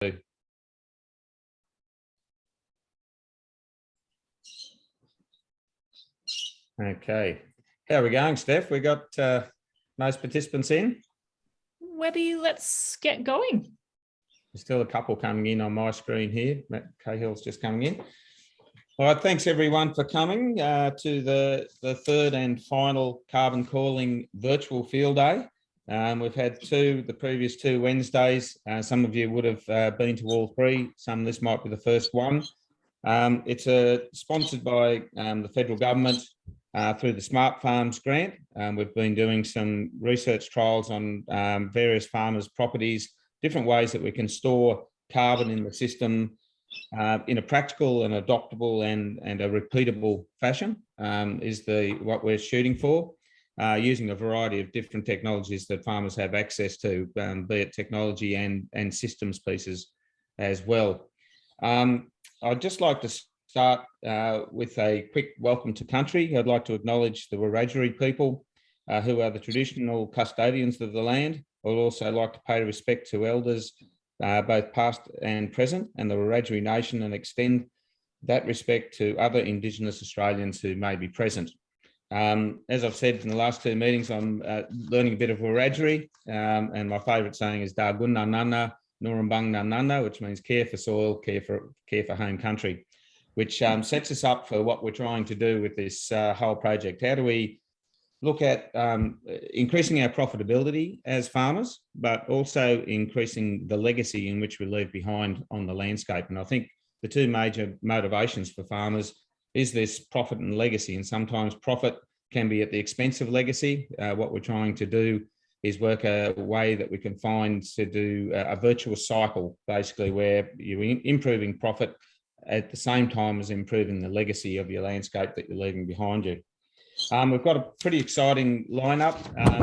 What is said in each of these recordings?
Okay. How are we going, Steph? We got most participants in? Let's get going. There's still a couple coming in on my screen here. Matt Cahill's just coming in. All right, thanks everyone for coming to the third and final Carbon Calling virtual field day. We've had the previous two Wednesdays. Some of you would have been to all three. Some this might be the first one. It's sponsored by the federal government through the Smart Farms grant. We've been doing some research trials on various farmers' properties, different ways that we can store carbon in the system in a practical and adoptable and a repeatable fashion is what we're shooting for, using a variety of different technologies that farmers have access to, be it technology and systems pieces as well. I'd just like to start with a quick welcome to country. I'd like to acknowledge the Wiradjuri people who are the traditional custodians of the land. I'd also like to pay respect to elders, both past and present, and the Wiradjuri Nation, and extend that respect to other Indigenous Australians who may be present. As I've said in the last two meetings, I'm learning a bit of Wiradjuri, and my favourite saying is Dargunna Nana, Nurumbang Nana, which means care for soil, care for home country, which sets us up for what we're trying to do with this whole project. How do we look at increasing our profitability as farmers, but also increasing the legacy in which we leave behind on the landscape? And I think the two major motivations for farmers is this profit and legacy. And sometimes profit can be at the expense of legacy. What we're trying to do is work a way that we can find to do a virtuous cycle, basically, where you're improving profit at the same time as improving the legacy of your landscape that you're leaving behind you. We've got a pretty exciting lineup.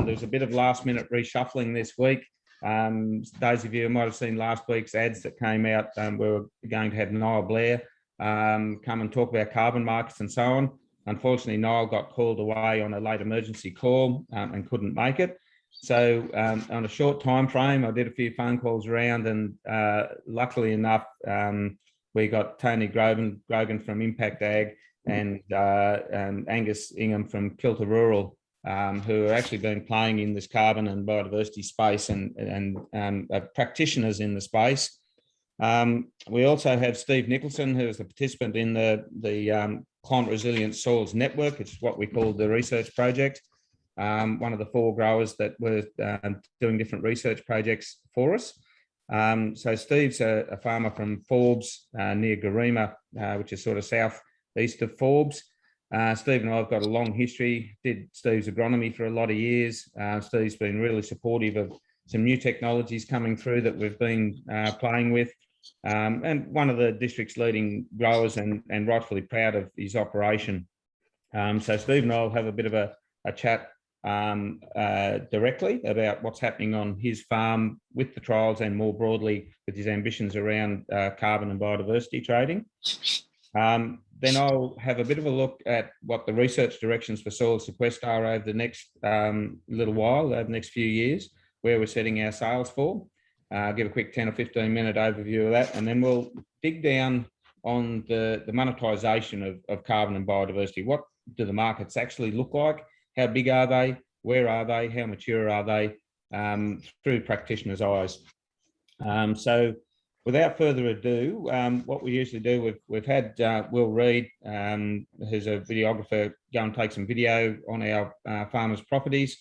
There's a bit of last minute reshuffling this week. Those of you who might have seen last week's ads that came out, we were going to have Niall Blair come and talk about carbon markets and so on. Unfortunately, Niall got called away on a late emergency call and couldn't make it. So on a short time frame, I did a few phone calls around, and luckily enough, we got Tony Grogan from Impact Ag and Angus Ingham from Kilter Rural, who have actually been playing in this carbon and biodiversity space and practitioners in the space. We also have Steve Nicholson, who is a participant in the Climate Resilient Soils Network. It's what we call the research project. One of the 4 growers that were doing different research projects for us. So Steve's a farmer from Forbes near Garema, which is sort of southeast of Forbes. Steve and I have got a long history, did Steve's agronomy for a lot of years. Steve's been really supportive of some new technologies coming through that we've been playing with. And one of the district's leading growers and rightfully proud of his operation. So Steve and I will have a bit of a chat directly about what's happening on his farm with the trials and more broadly with his ambitions around carbon and biodiversity trading. Then I'll have a bit of a look at what the research directions for SoilCQuest are over the next little while, over the next few years, where we're setting our sails for. Give a quick 10 or 15 minute overview of that, and then we'll dig down on the monetization of carbon and biodiversity. What do the markets actually look like? How big are they? Where are they? How mature are they? Through practitioners' eyes. So without further ado, what we usually do, we've had Will Reid, who's a videographer, go and take some video on our farmers' properties.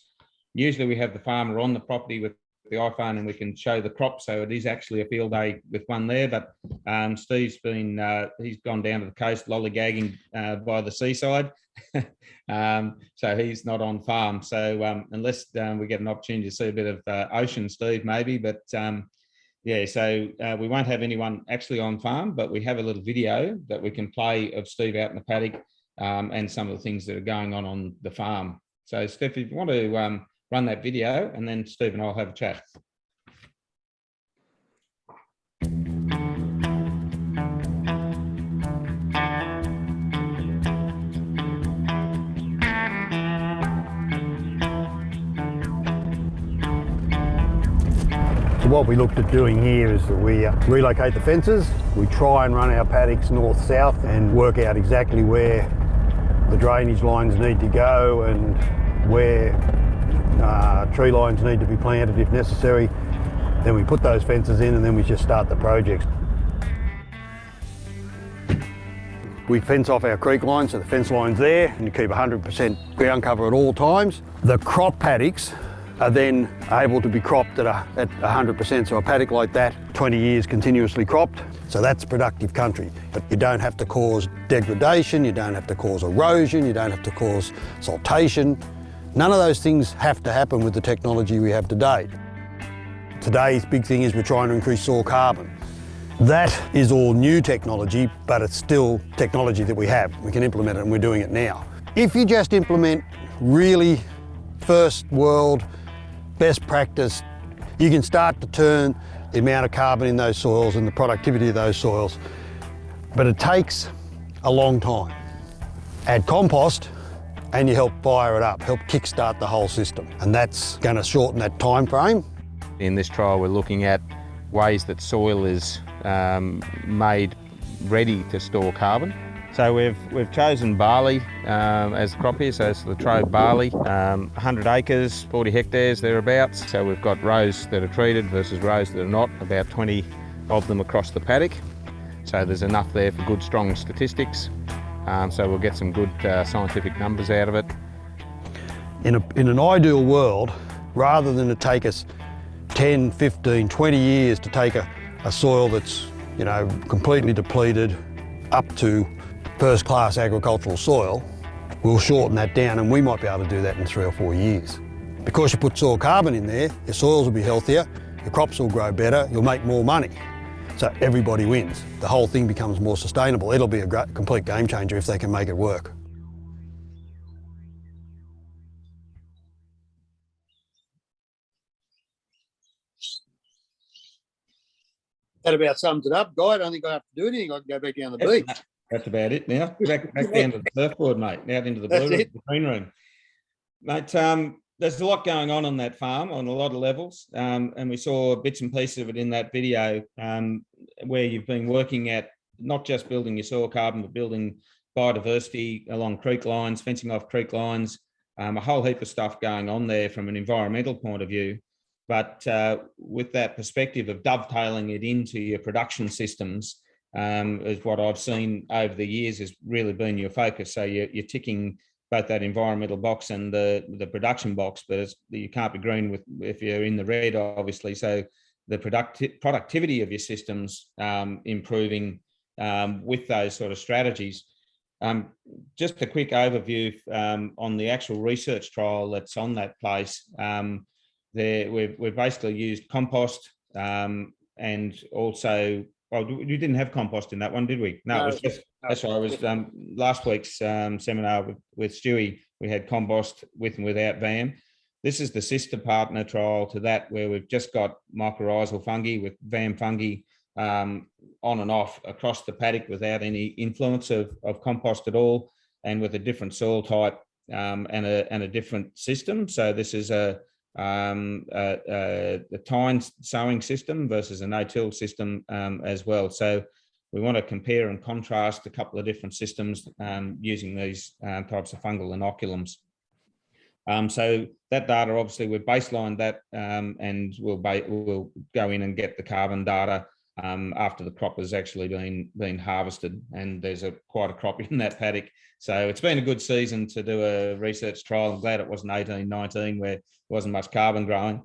Usually we have the farmer on the property with the iPhone and we can show the crop, so it is actually a field day with one there. But Steve's he's gone down to the coast lollygagging by the seaside. So he's not on farm. So unless we get an opportunity to see a bit of ocean, Steve, maybe, but yeah, so we won't have anyone actually on farm, but we have a little video that we can play of Steve out in the paddock and some of the things that are going on the farm. So Steph, if you want to run that video, and then Steve and I'll have a chat. what we looked at doing here is that we relocate the fences. We try and run our paddocks north-south and work out exactly where the drainage lines need to go and where tree lines need to be planted if necessary. Then we put those fences in and then we just start the project. We fence off our creek line, so the fence line's there, and you keep 100% ground cover at all times. The crop paddocks are then able to be cropped at 100%, so a paddock like that, 20 years continuously cropped, so that's productive country. But you don't have to cause degradation, you don't have to cause erosion, you don't have to cause siltation. None of those things have to happen with the technology we have today. Today's big thing is we're trying to increase soil carbon. That is all new technology, but it's still technology that we have. We can implement it and we're doing it now. If you just implement really first world, best practice, you can start to turn the amount of carbon in those soils and the productivity of those soils, but it takes a long time. Add compost and you help fire it up, help kickstart the whole system, and that's going to shorten that time frame. In this trial we're looking at ways that soil is made ready to store carbon. So we've chosen barley as the crop here, so it's the Latrobe barley, 100 acres, 40 hectares thereabouts. So we've got rows that are treated versus rows that are not, about 20 of them across the paddock. So there's enough there for good strong statistics. So we'll get some good scientific numbers out of it. In an ideal world, rather than it take us 10, 15, 20 years to take a soil that's, you know, completely depleted up to first-class agricultural soil, we'll shorten that down and we might be able to do that in 3 or 4 years. Because you put soil carbon in there, your soils will be healthier, your crops will grow better, you'll make more money. So everybody wins. The whole thing becomes more sustainable. It'll be a complete game changer if they can make it work. That about sums it up, Guy. I don't think I have to do anything. I can go back down the beach. That's about it now. Back down to the surfboard, mate. Out into the blue room, the green room. Mate, there's a lot going on that farm on a lot of levels. And we saw bits and pieces of it in that video where you've been working at not just building your soil carbon, but building biodiversity along creek lines, fencing off creek lines, a whole heap of stuff going on there from an environmental point of view. But with that perspective of dovetailing it into your production systems is what I've seen over the years has really been your focus. So you're ticking both that environmental box and the production box, but you can't be green if you're in the red, obviously. So the productivity of your systems improving with those sort of strategies. Just a quick overview on the actual research trial that's on that place. We've basically used compost and also, well, we didn't have compost in that one, did we? No, it was just, that's right. It was last week's seminar with Stewie. We had compost with and without VAM. This is the sister partner trial to that, where we've just got mycorrhizal fungi with VAM fungi on and off across the paddock without any influence of compost at all, and with a different soil type and a different system. So this is a tine sowing system versus a no-till system as well. So we want to compare and contrast a couple of different systems using these types of fungal inoculums. So that data, obviously, we've baselined that and we'll go in and get the carbon data after the crop has actually been harvested, and there's quite a crop in that paddock. So it's been a good season to do a research trial. I'm glad it wasn't 18-19 where there wasn't much carbon growing.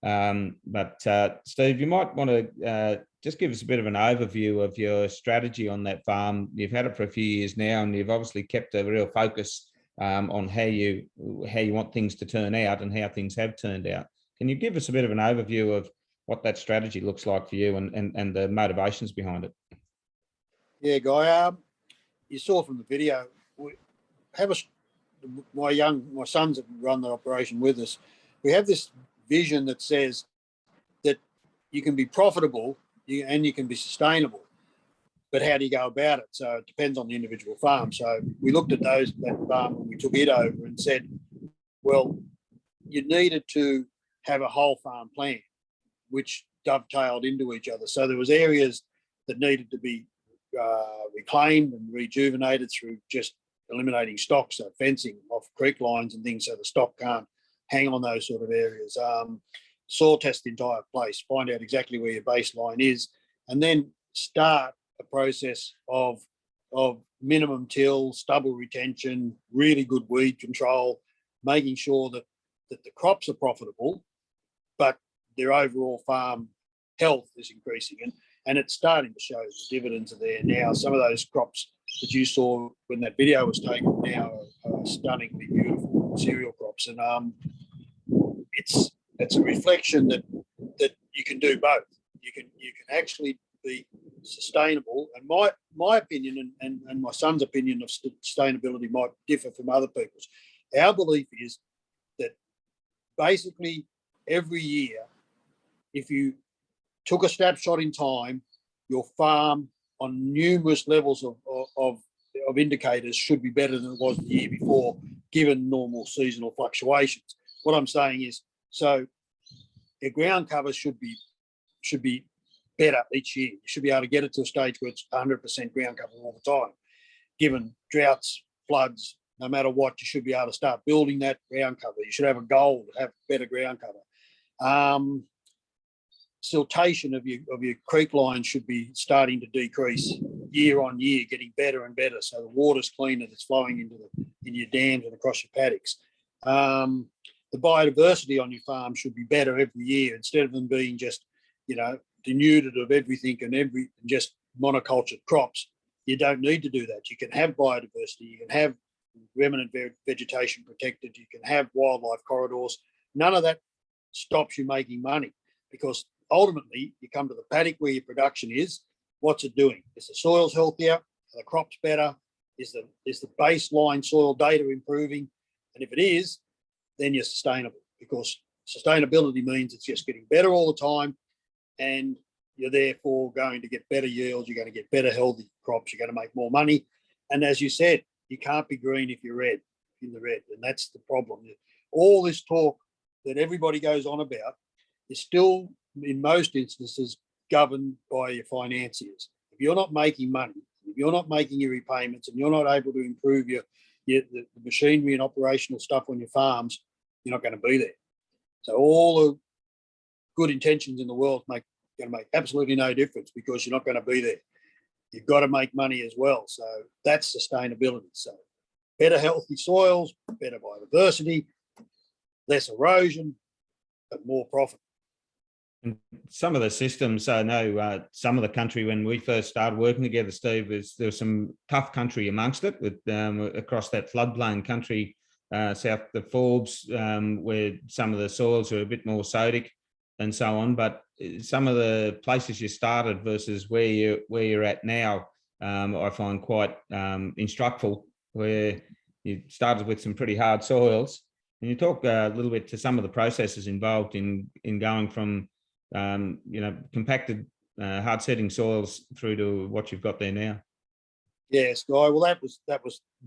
But Steve, you might want to just give us a bit of an overview of your strategy on that farm. You've had it for a few years now, and you've obviously kept a real focus on how you want things to turn out and how things have turned out. Can you give us a bit of an overview of what that strategy looks like for you and the motivations behind it? Yeah, Guy, you saw from the video, my sons that run the operation with us, we have this vision that says that you can be profitable and you can be sustainable, but how do you go about it? So it depends on the individual farm. So we looked at that farm when we took it over and said, well, you needed to have a whole farm plan, which dovetailed into each other. So there was areas that needed to be reclaimed and rejuvenated through just eliminating stock, so fencing off creek lines and things so the stock can't hang on those sort of areas. Soil test the entire place, find out exactly where your baseline is, and then start a process of minimum till, stubble retention, really good weed control, making sure that the crops are profitable, but their overall farm health is increasing. And it's starting to show the dividends are there now. Some of those crops that you saw when that video was taken now are stunningly beautiful cereal crops. And it's a reflection that you can do both. You can actually be sustainable. And my opinion and my son's opinion of sustainability might differ from other people's. Our belief is that basically every year, if you took a snapshot in time, your farm on numerous levels of indicators should be better than it was the year before, given normal seasonal fluctuations. What I'm saying is, so your ground cover should be better each year. You should be able to get it to a stage where it's 100% ground cover all the time. Given droughts, floods, no matter what, you should be able to start building that ground cover. You should have a goal to have better ground cover. Siltation of your creek line should be starting to decrease year on year, getting better and better. So the water's cleaner that's flowing into your dams and across your paddocks. The biodiversity on your farm should be better every year instead of them being just, denuded of everything and just monocultured crops. You don't need to do that. You can have biodiversity. You can have remnant vegetation protected. You can have wildlife corridors. None of that stops you making money, because ultimately you come to the paddock where your production is. What's it doing? Is the soils healthier? Are the crops better? Is the baseline soil data improving? And if it is, then you're sustainable, because sustainability means it's just getting better all the time, and you're therefore going to get better yields. You're going to get better healthy crops. You're going to make more money. And as you said, you can't be green if you're in the red. And that's the problem. All this talk that everybody goes on about is still, in most instances, governed by your financiers. If you're not making money, if you're not making your repayments, and you're not able to improve the machinery and operational stuff on your farms, you're not going to be there. So all the good intentions in the world going to make absolutely no difference, because you're not going to be there. You've got to make money as well. So that's sustainability. So better healthy soils, better biodiversity, less erosion, but more profit. And some of the systems, I know some of the country, when we first started working together, Steve, there was some tough country amongst it, with across that floodplain country, south the Forbes, where some of the soils are a bit more sodic and so on. But some of the places you started versus where you're at now, I find quite instructful, where you started with some pretty hard soils. And you talk a little bit to some of the processes involved in going from compacted, hard-setting soils through to what you've got there now. Yes, Guy. Well, that was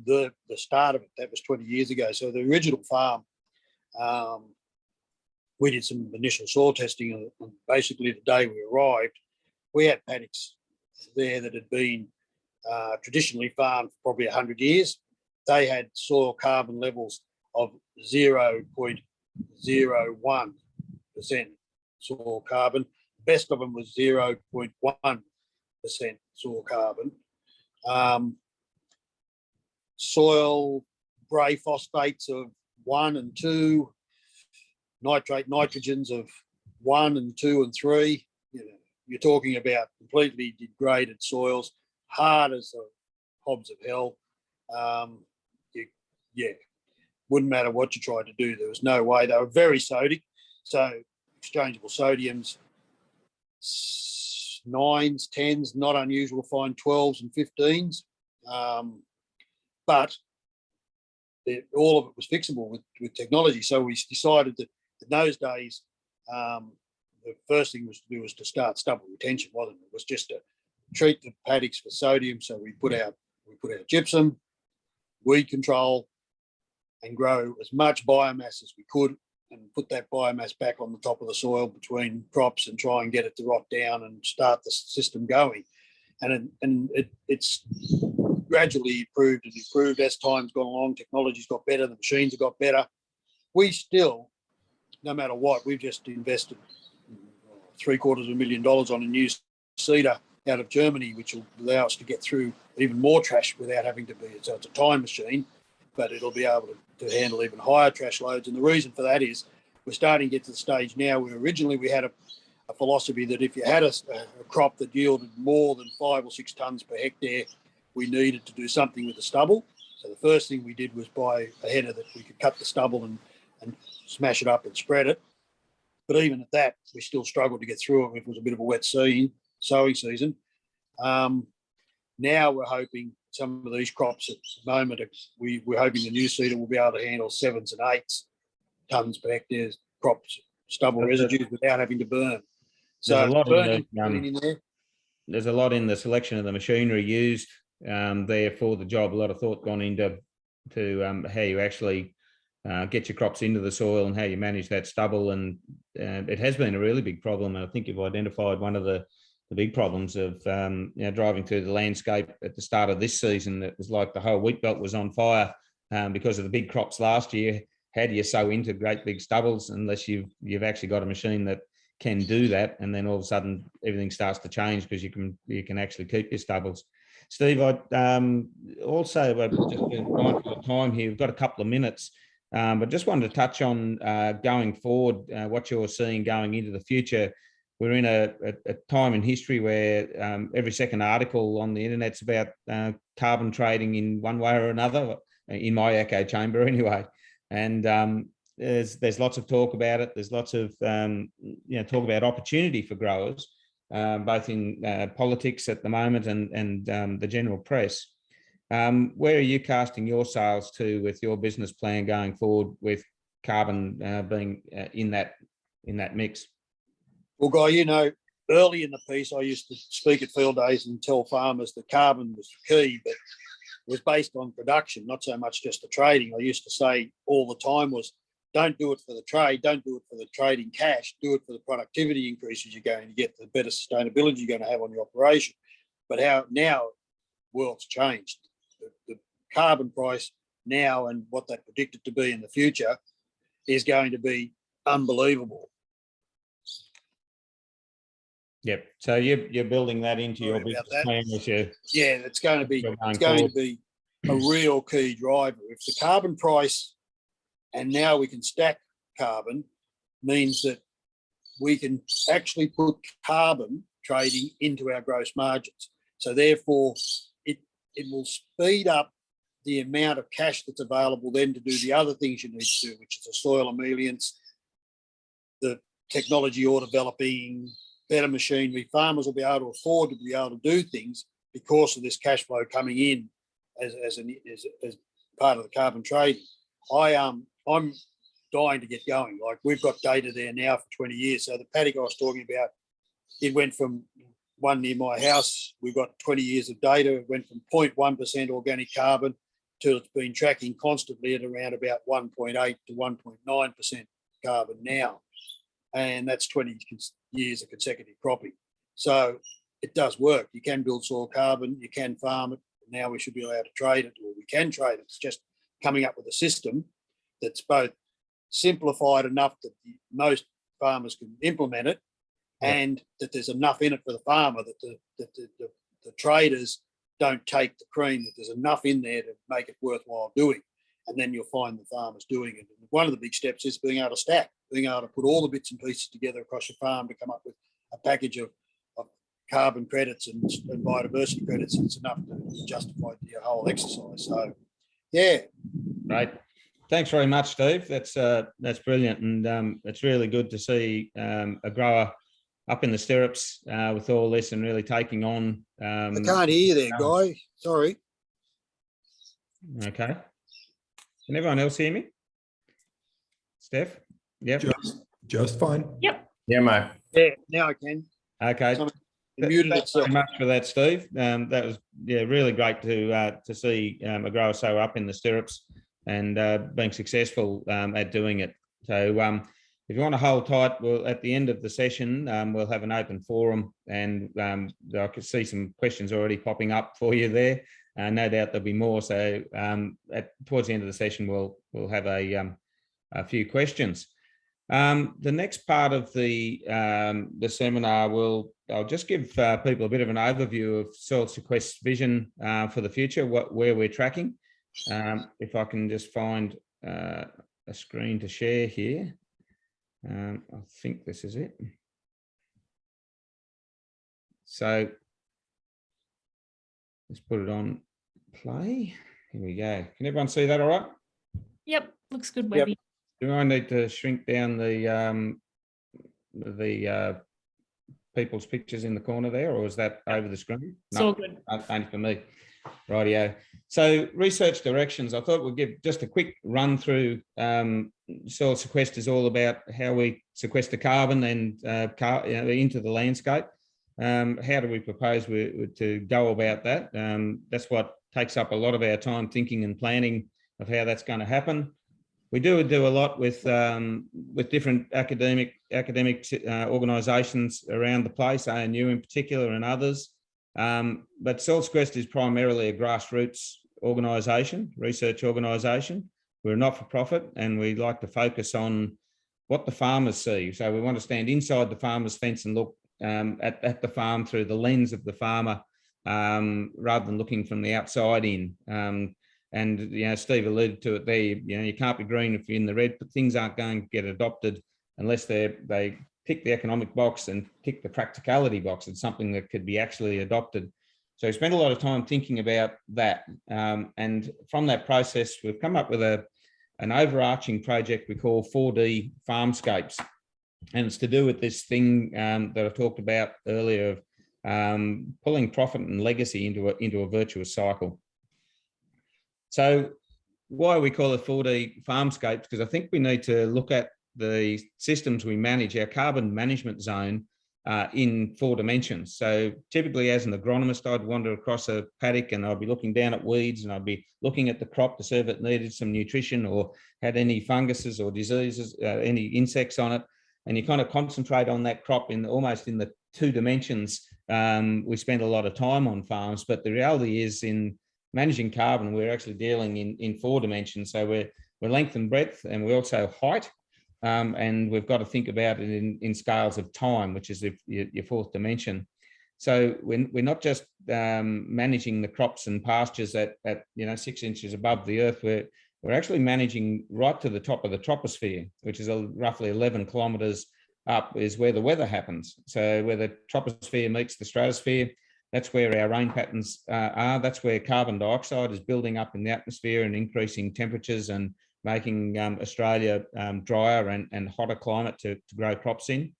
the start of it. That was 20 years ago. So the original farm, we did some initial soil testing, and basically the day we arrived, we had paddocks there that had been traditionally farmed for probably 100 years. They had soil carbon levels of 0.01% soil carbon. Best of them was 0.1% soil carbon. Soil bray phosphates of 1 and 2, nitrate nitrogens of 1 and 2 and 3. You're talking about completely degraded soils, hard as the hobs of hell. Wouldn't matter what you tried to do. There was no way. They were very sodic. So exchangeable sodiums, 9s, 10s, not unusual to find 12s and 15s. But all of it was fixable with technology. So we decided that in those days, the first thing was to do was to start stubble retention, wasn't it? It was just to treat the paddocks for sodium. So we put out gypsum, weed control, and grow as much biomass as we could, and put that biomass back on the top of the soil between crops and try and get it to rot down and start the system going. And it's gradually improved as time's gone along. Technology's got better, the machines have got better. We still, no matter what, we've just invested $750,000 on a new seeder out of Germany, which will allow us to get through even more trash without having to be, so it's a time machine, but it'll be able to handle even higher trash loads. And the reason for that is we're starting to get to the stage now where originally we had a philosophy that if you had a crop that yielded more than 5 or 6 tonnes per hectare, we needed to do something with the stubble. So the first thing we did was buy a header that we could cut the stubble and smash it up and spread it. But even at that, we still struggled to get through it. It was a bit of a wet sowing season. Now we're hoping some of these crops at the moment, we're hoping the new seeder will be able to handle 7s and 8s tonnes per hectare crops, stubble residues without having to burn. So there's a lot in the selection of the machinery used there for the job. A lot of thought gone into how you actually get your crops into the soil and how you manage that stubble. And it has been a really big problem. And I think you've identified one of the big problems of driving through the landscape at the start of this season. It was like the whole wheat belt was on fire because of the big crops last year. How do you sow into great big stubbles unless you've actually got a machine that can do that? And then all of a sudden everything starts to change because you can actually keep your stubbles. Steve, I also just been mindful of time here. We've got a couple of minutes, but just wanted to touch on going forward, what you're seeing going into the future. We're in a time in history where every second article on the internet's about carbon trading in one way or another, in my echo chamber anyway. And there's lots of talk about it. There's lots of talk about opportunity for growers, both in politics at the moment and the general press. Where are you casting your sails to with your business plan going forward with carbon being in that mix? Well, Guy, early in the piece, I used to speak at field days and tell farmers that carbon was key, but it was based on production, not so much just the trading. I used to say all the time was, don't do it for the trade, don't do it for the trading cash, do it for the productivity increases you're going to get, the better sustainability you're going to have on your operation. But how now world's changed. The carbon price now and what they predicted to be in the future is going to be unbelievable. Yep. So you're building that into your business plan as you. Yeah, it's going to be a real key driver. If the carbon price, and now we can stack carbon, means that we can actually put carbon trading into our gross margins. So therefore, it will speed up the amount of cash that's available then to do the other things you need to do, which is the soil emollients, the technology you're developing, better machinery. Farmers will be able to afford to be able to do things because of this cash flow coming in as part of the carbon trade. I'm dying to get going. Like, we've got data there now for 20 years. So the paddock I was talking about, it went from one near my house. We've got 20 years of data. It went from 0.1% organic carbon to it's been tracking constantly at around about 1.8 to 1.9% carbon now. And that's 20 years of consecutive cropping. So it does work. You can build soil carbon, you can farm it. Now we should be allowed to trade it, or we can trade it. It's just coming up with a system that's both simplified enough that most farmers can implement it, and that there's enough in it for the farmer that the traders don't take the cream, that there's enough in there to make it worthwhile doing. And then you'll find the farmers doing it. And one of the big steps is being able to stack, being able to put all the bits and pieces together across your farm to come up with a package of carbon credits and biodiversity credits. It's enough to justify your whole exercise. So, yeah. Right. Thanks very much, Steve. That's brilliant. And it's really good to see a grower up in the stirrups with all this and really taking on. I can't hear you there, Guy. Sorry. Okay. Can everyone else hear me? Steph? Yep. Just fine. Yep. Yeah, mate. Yeah, now I can. Okay. Thanks very much for that, Steve. That was really great to see a grower so up in the stirrups and being successful at doing it. So if you want to hold tight, we'll at the end of the session, we'll have an open forum, and I can see some questions already popping up for you there. No doubt there'll be more. So towards the end of the session, we'll have a few questions. The next part of the seminar I'll just give people a bit of an overview of SoilCQuest's vision for the future, where we're tracking. If I can just find a screen to share here. I think this is it. So let's put it on play. Here we go. Can everyone see that all right? Yep, looks good, Yep. Webby. Do I need to shrink down the people's pictures in the corner there, or is that over the screen? It's all good. Only for me. Rightio. So research directions. I thought we'd give just a quick run through. SoilCQuest is all about how we sequester carbon and into the landscape. How do we propose to go about that? That's what takes up a lot of our time, thinking and planning of how that's going to happen. We do a lot with different academic organisations around the place, ANU in particular, and others. But SoilCQuest is primarily a grassroots organisation, research organisation. We're a not-for-profit, and we like to focus on what the farmers see. So we want to stand inside the farmer's fence and look at the farm through the lens of the farmer, rather than looking from the outside in. And Steve alluded to it there. You can't be green if you're in the red, but things aren't going to get adopted unless they tick the economic box and tick the practicality box. It's something that could be actually adopted. So we spent a lot of time thinking about that. And from that process, we've come up with an overarching project we call 4D Farmscapes. And it's to do with this thing that I talked about earlier of pulling profit and legacy into a virtuous cycle. So why we call it 4D Farmscapes, because I think we need to look at the systems we manage, our carbon management zone, in 4 dimensions. So typically, as an agronomist, I'd wander across a paddock and I'd be looking down at weeds, and I'd be looking at the crop to see if it needed some nutrition or had any funguses or diseases, any insects on it. And you kind of concentrate on that crop almost in the 2 dimensions. We spend a lot of time on farms, but the reality is in managing carbon, we're actually dealing in 4 dimensions. So we're length and breadth, and we're also height. And we've got to think about it in scales of time, which is your 4th dimension. So we're not just managing the crops and pastures at 6 inches above the earth. We're actually managing right to the top of the troposphere, which is roughly 11 kilometres up, is where the weather happens. So where the troposphere meets the stratosphere, that's where our rain patterns are. That's where carbon dioxide is building up in the atmosphere and increasing temperatures and making Australia drier and hotter climate to grow crops in.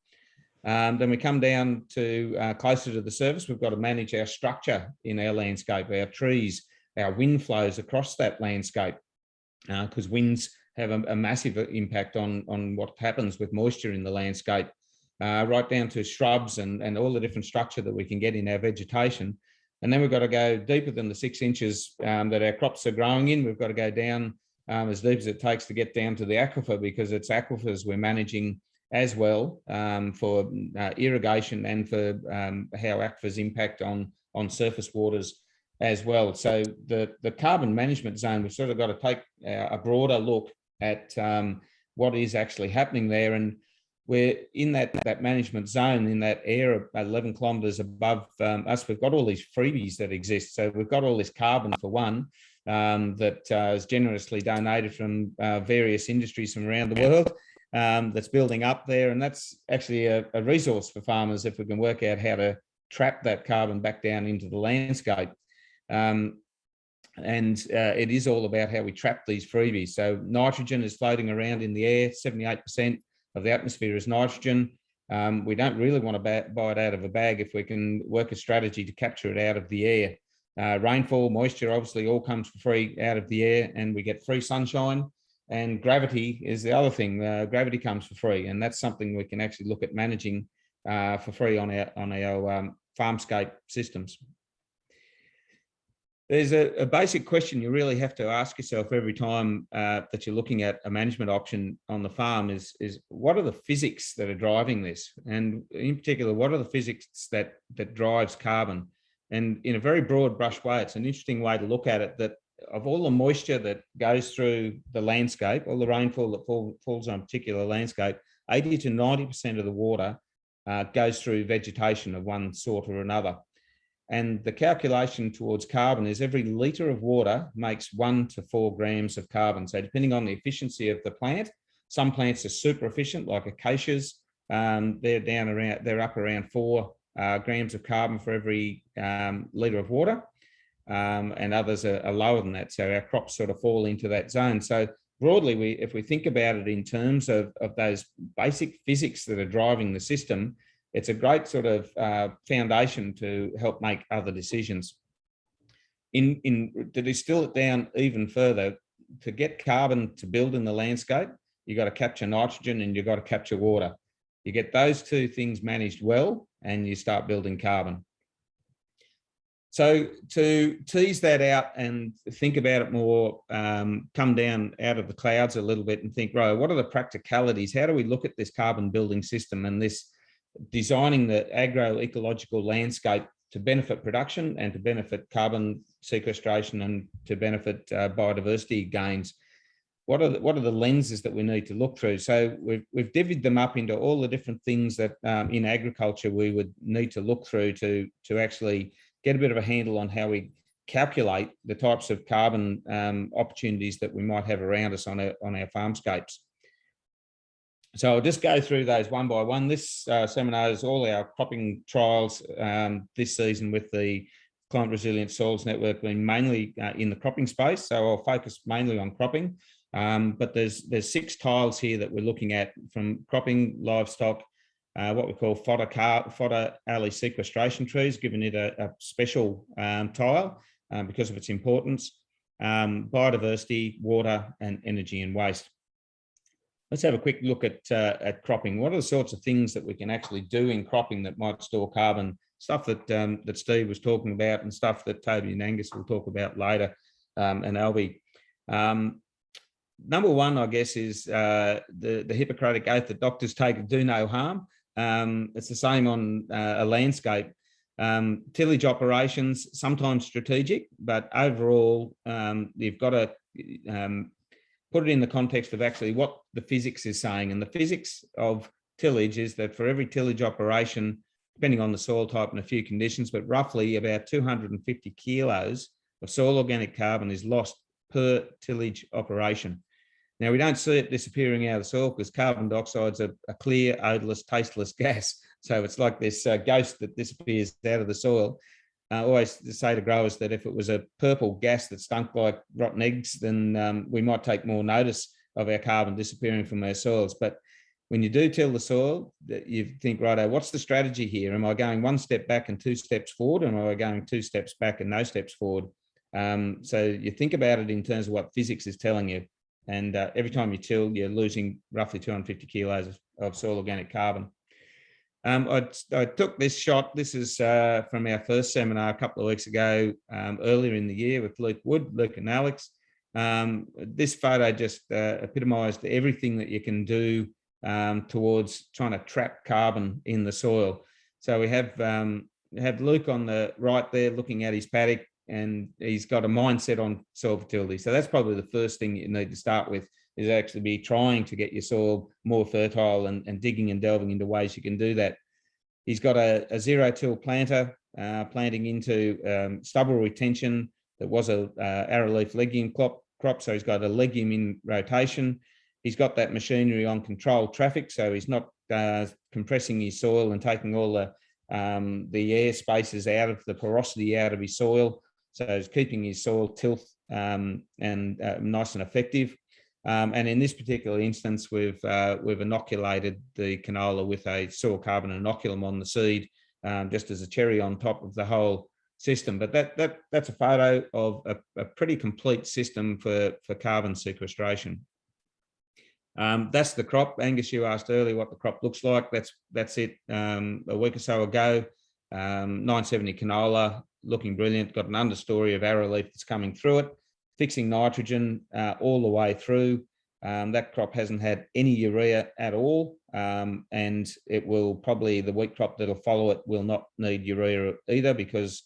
Then we come down to closer to the surface. We've got to manage our structure in our landscape, our trees, our wind flows across that landscape, because winds have a massive impact on what happens with moisture in the landscape, right down to shrubs and all the different structure that we can get in our vegetation. And then we've got to go deeper than the 6 inches that our crops are growing in. We've got to go down as deep as it takes to get down to the aquifer, because it's aquifers we're managing as well, for irrigation and for how aquifers impact on surface waters as well. So the carbon management zone, we've sort of got to take a broader look at what is actually happening there. And we're in that management zone, in that area 11 kilometres above us. We've got all these freebies that exist. So we've got all this carbon, for one, that is generously donated from various industries from around the world, that's building up there. And that's actually a resource for farmers if we can work out how to trap that carbon back down into the landscape. And it is all about how we trap these freebies. So nitrogen is floating around in the air. 78% of the atmosphere is nitrogen. We don't really want to buy it out of a bag if we can work a strategy to capture it out of the air. Rainfall, moisture, obviously all comes for free out of the air, and we get free sunshine. And gravity is the other thing. Gravity comes for free, and that's something we can actually look at managing for free on our farmscape systems. There's a basic question you really have to ask yourself every time that you're looking at a management option on the farm is what are the physics that are driving this? And in particular, what are the physics that drives carbon? And in a very broad brush way, it's an interesting way to look at it, that of all the moisture that goes through the landscape, all the rainfall that falls on a particular landscape, 80 to 90% of the water goes through vegetation of one sort or another. And the calculation towards carbon is every litre of water makes 1 to 4 grams of carbon. So depending on the efficiency of the plant, some plants are super efficient, like acacias. They're up around 4 grams of carbon for every litre of water, and others are lower than that. So our crops sort of fall into that zone. So broadly, if we think about it in terms of those basic physics that are driving the system, it's a great sort of foundation to help make other decisions. To distill it down even further, to get carbon to build in the landscape, you've got to capture nitrogen and you've got to capture water. You get those two things managed well, and you start building carbon. So to tease that out and think about it more, come down out of the clouds a little bit and think, right, what are the practicalities? How do we look at this carbon building system and this designing the agroecological landscape to benefit production and to benefit carbon sequestration and to benefit biodiversity gains? What are the lenses that we need to look through? So we've divvied them up into all the different things that in agriculture we would need to look through to actually get a bit of a handle on how we calculate the types of carbon opportunities that we might have around us on our farmscapes. So I'll just go through those one by one. This seminar is all our cropping trials this season with the Climate Resilient Soils Network being mainly in the cropping space. So I'll focus mainly on cropping. But there's 6 tiles here that we're looking at, from cropping, livestock, what we call fodder alley sequestration trees, giving it a special tile because of its importance, biodiversity, water, and energy and waste. Let's have a quick look at cropping. What are the sorts of things that we can actually do in cropping that might store carbon? Stuff that Steve was talking about, and stuff that Toby and Angus will talk about later, and Albie. Number one, I guess, is the Hippocratic Oath that doctors take, do no harm. It's the same on a landscape. Tillage operations, sometimes strategic, but overall, you've got to put it in the context of actually what the physics is saying. And the physics of tillage is that for every tillage operation, depending on the soil type and a few conditions, but roughly about 250 kilos of soil organic carbon is lost per tillage operation. Now, we don't see it disappearing out of the soil because carbon dioxide's a clear, odorless, tasteless gas. So it's like this ghost that disappears out of the soil. I always say to growers that if it was a purple gas that stunk like rotten eggs, then we might take more notice of our carbon disappearing from our soils. But when you do till the soil, you think, righto, what's the strategy here? Am I going 1 step back and 2 steps forward? Or am I going 2 steps back and no steps forward? So you think about it in terms of what physics is telling you. And every time you till, you're losing roughly 250 kilos of soil organic carbon. I took this shot. This is from our first seminar a couple of weeks ago, earlier in the year, with Luke and Alex. This photo just epitomised everything that you can do towards trying to trap carbon in the soil. So we have Luke on the right there looking at his paddock, and he's got a mindset on soil fertility. So that's probably the first thing you need to start with, is actually be trying to get your soil more fertile and digging and delving into ways you can do that. He's got a zero-till planter planting into stubble retention that was a arrowleaf legume crop, so he's got a legume in rotation. He's got that machinery on controlled traffic, so he's not compressing his soil and taking all the air spaces out of the porosity out of his soil. So he's keeping his soil tilth and nice and effective. And in this particular instance, we've inoculated the canola with a soil carbon inoculum on the seed, just as a cherry on top of the whole system. But that's a photo of a pretty complete system for carbon sequestration. That's the crop. Angus, you asked earlier what the crop looks like. That's it. A week or so ago, 970 canola, looking brilliant. Got an understory of arrowleaf that's coming through it, fixing nitrogen all the way through. That crop hasn't had any urea at all, and it will probably, the wheat crop that'll follow it will not need urea either, because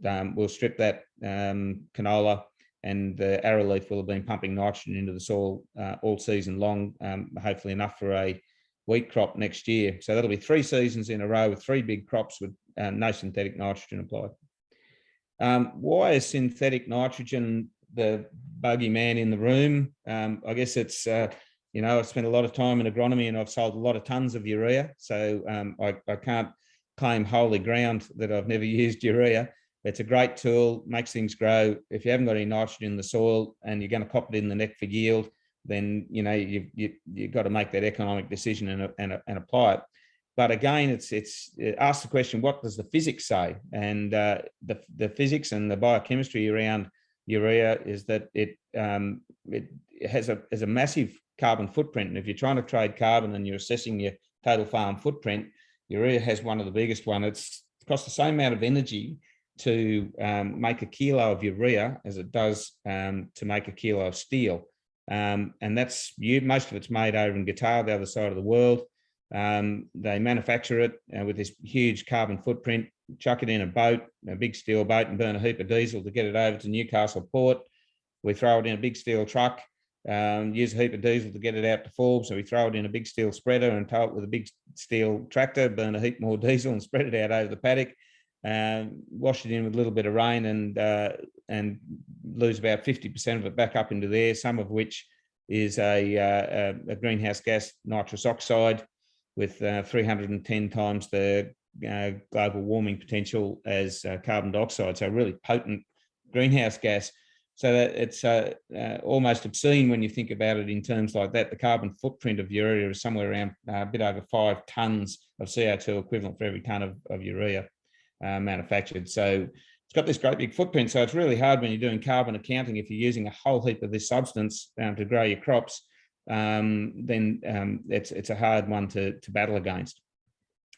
we'll strip that canola, and the arrowleaf will have been pumping nitrogen into the soil all season long, hopefully enough for a wheat crop next year. So that'll be 3 seasons in a row with 3 big crops with no synthetic nitrogen applied. Why is synthetic nitrogen the bogeyman in the room? I guess it's, you know, I've spent a lot of time in agronomy and I've sold a lot of tons of urea. So I can't claim holy ground that I've never used urea. It's a great tool, makes things grow. If you haven't got any nitrogen in the soil and you're going to pop it in the neck for yield, then, you know, you've got to make that economic decision and apply it. But again, it asks the question, what does the physics say? And the physics and the biochemistry around urea is that it has a massive carbon footprint. And if you're trying to trade carbon and you're assessing your total farm footprint, urea has one of the biggest one. It costs the same amount of energy to make a kilo of urea as it does to make a kilo of steel. And that's most of it's made over in Qatar, the other side of the world. They manufacture it with this huge carbon footprint, chuck it in a boat, a big steel boat, and burn a heap of diesel to get it over to Newcastle port. We throw it in a big steel truck, use a heap of diesel to get it out to Forbes. So we throw it in a big steel spreader and tow it with a big steel tractor, burn a heap more diesel and spread it out over the paddock. Wash it in with a little bit of rain and lose about 50% of it back up into the air, some of which is a greenhouse gas nitrous oxide with 310 times the global warming potential as carbon dioxide. So really potent greenhouse gas. So that it's almost obscene when you think about it in terms like that. The carbon footprint of urea is somewhere around a bit over 5 tons of CO2 equivalent for every ton of urea manufactured. So it's got this great big footprint. So it's really hard when you're doing carbon accounting, if you're using a whole heap of this substance to grow your crops, then it's a hard one to battle against.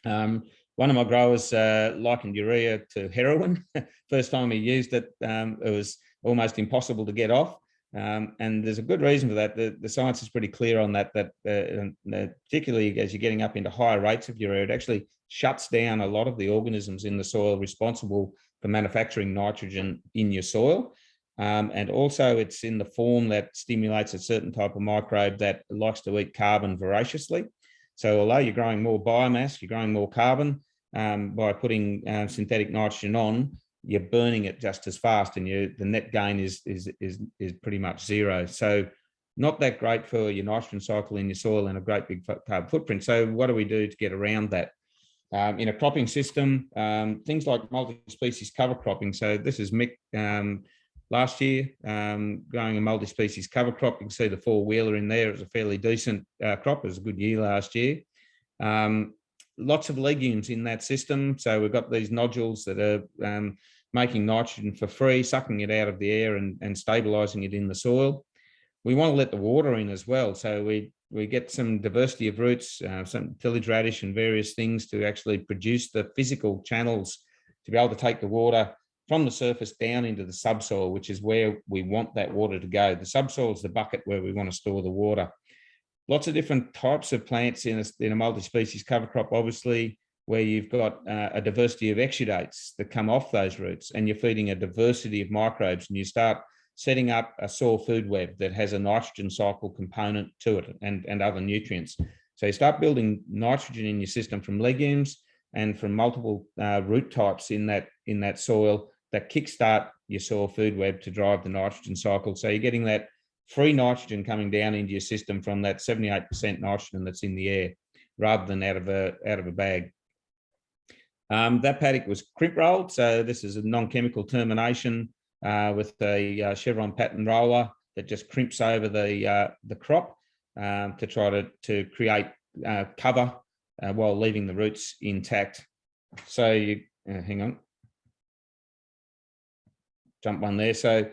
One of my growers likened urea to heroin. First time he used it, it was almost impossible to get off. And there's a good reason for that. The science is pretty clear on that, particularly as you're getting up into higher rates of urea, it actually shuts down a lot of the organisms in the soil responsible for manufacturing nitrogen in your soil. And also it's in the form that stimulates a certain type of microbe that likes to eat carbon voraciously. So although you're growing more biomass, you're growing more carbon by putting synthetic nitrogen on, you're burning it just as fast, and the net gain is pretty much zero. So not that great for your nitrogen cycle in your soil and a great big carbon footprint. So what do we do to get around that? In a cropping system, things like multi-species cover cropping. So this is Mick last year growing a multi-species cover crop. You can see the 4-wheeler in there. It was a fairly decent crop. It was a good year last year. Lots of legumes in that system. So we've got these nodules that are making nitrogen for free, sucking it out of the air and stabilising it in the soil. We want to let the water in as well. So we get some diversity of roots, some tillage radish and various things to actually produce the physical channels to be able to take the water from the surface down into the subsoil, which is where we want that water to go. The subsoil is the bucket where we want to store the water. Lots of different types of plants in a multi-species cover crop, obviously, where you've got a diversity of exudates that come off those roots, and you're feeding a diversity of microbes, and you start setting up a soil food web that has a nitrogen cycle component to it and other nutrients. So you start building nitrogen in your system from legumes and from multiple root types in that soil that kickstart your soil food web to drive the nitrogen cycle. So you're getting that free nitrogen coming down into your system from that 78% nitrogen that's in the air, rather than out of a bag. That paddock was crimp rolled. So this is a non-chemical termination with a chevron pattern roller that just crimps over the crop to try to create cover while leaving the roots intact. So you hang on, jump one there. So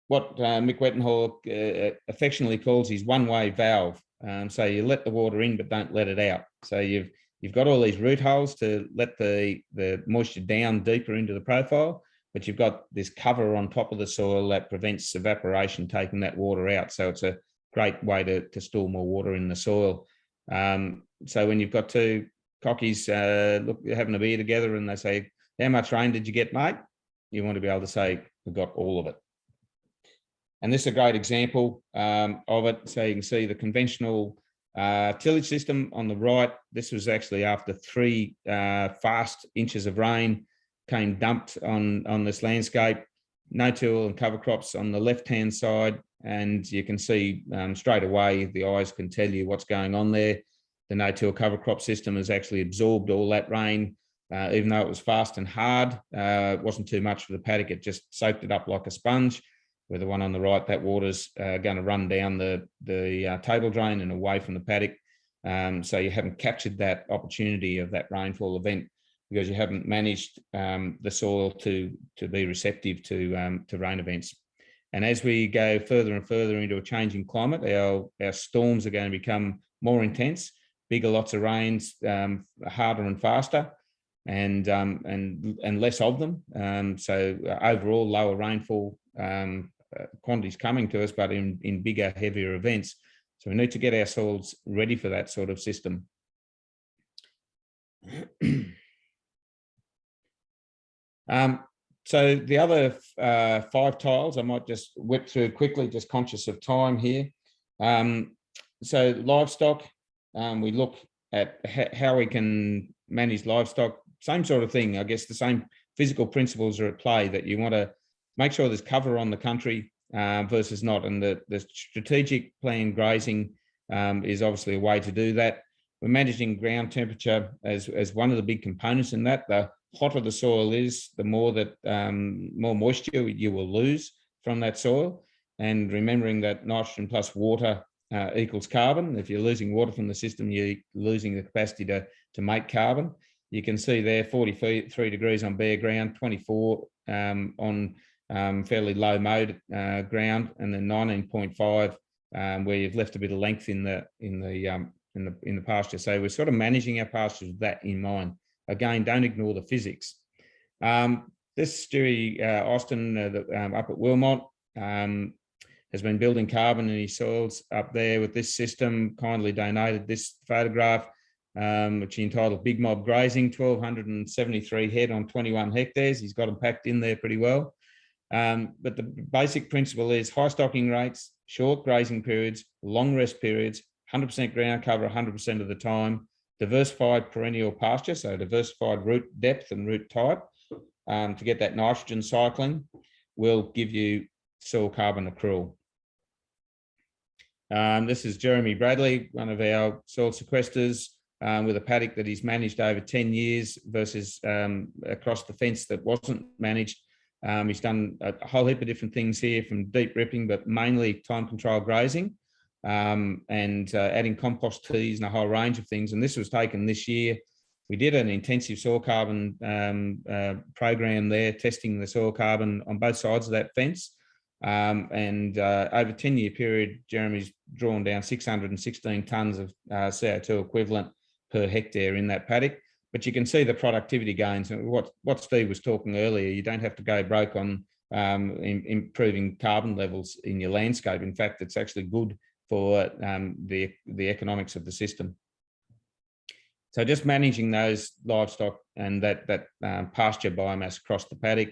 what Mick Wettenhall affectionately calls his one-way valve. So you let the water in, but don't let it out. So you've got all these root holes to let the moisture down deeper into the profile, but you've got this cover on top of the soil that prevents evaporation taking that water out. So it's a great way to store more water in the soil. So when you've got two cockies having a beer together and they say, how much rain did you get, mate? You want to be able to say, we got all of it. And this is a great example of it. So you can see the conventional tillage system on the right. This was actually after 3 fast inches of rain came dumped on this landscape. No-till and cover crops on the left-hand side. And you can see straight away, the eyes can tell you what's going on there. The no-till cover crop system has actually absorbed all that rain, even though it was fast and hard. It wasn't too much for the paddock. It just soaked it up like a sponge. With the one on the right, that water's going to run down the table drain and away from the paddock. So you haven't captured that opportunity of that rainfall event because you haven't managed the soil to be receptive to rain events. And as we go further and further into a changing climate, our storms are going to become more intense, bigger lots of rains, harder and faster, and less of them. So overall, lower rainfall quantities coming to us, but in bigger, heavier events. So we need to get our soils ready for that sort of system. So the other 5 tiles, I might just whip through quickly, just conscious of time here. So livestock, we look at how we can manage livestock. Same sort of thing, I guess the same physical principles are at play, that you want to make sure there's cover on the country versus not. And the strategic planned grazing is obviously a way to do that. We're managing ground temperature as one of the big components in that. The hotter the soil is, the more moisture you will lose from that soil. And remembering that nitrogen plus water equals carbon. If you're losing water from the system, you're losing the capacity to make carbon. You can see there 43 degrees on bare ground, 24 on fairly low mode ground, and then 19.5 where you've left a bit of length in the pasture. So we're sort of managing our pastures with that in mind. Again, don't ignore the physics. This Stewie Austin up at Wilmot has been building carbon in his soils up there with this system. Kindly donated this photograph, which he entitled Big Mob Grazing, 1,273 head on 21 hectares. He's got them packed in there pretty well. But the basic principle is high stocking rates, short grazing periods, long rest periods, 100% ground cover 100% of the time, diversified perennial pasture, so diversified root depth and root type to get that nitrogen cycling will give you soil carbon accrual. This is Jeremy Bradley, one of our soil sequesters with a paddock that he's managed over 10 years versus across the fence that wasn't managed. He's done a whole heap of different things here, from deep ripping, but mainly time control grazing and adding compost teas and a whole range of things. And this was taken this year. We did an intensive soil carbon program there, testing the soil carbon on both sides of that fence. Over a 10-year period, Jeremy's drawn down 616 tonnes of CO2 equivalent per hectare in that paddock. But you can see the productivity gains. And what Steve was talking earlier, you don't have to go broke on improving carbon levels in your landscape. In fact, it's actually good for the economics of the system. So just managing those livestock and that pasture biomass across the paddock.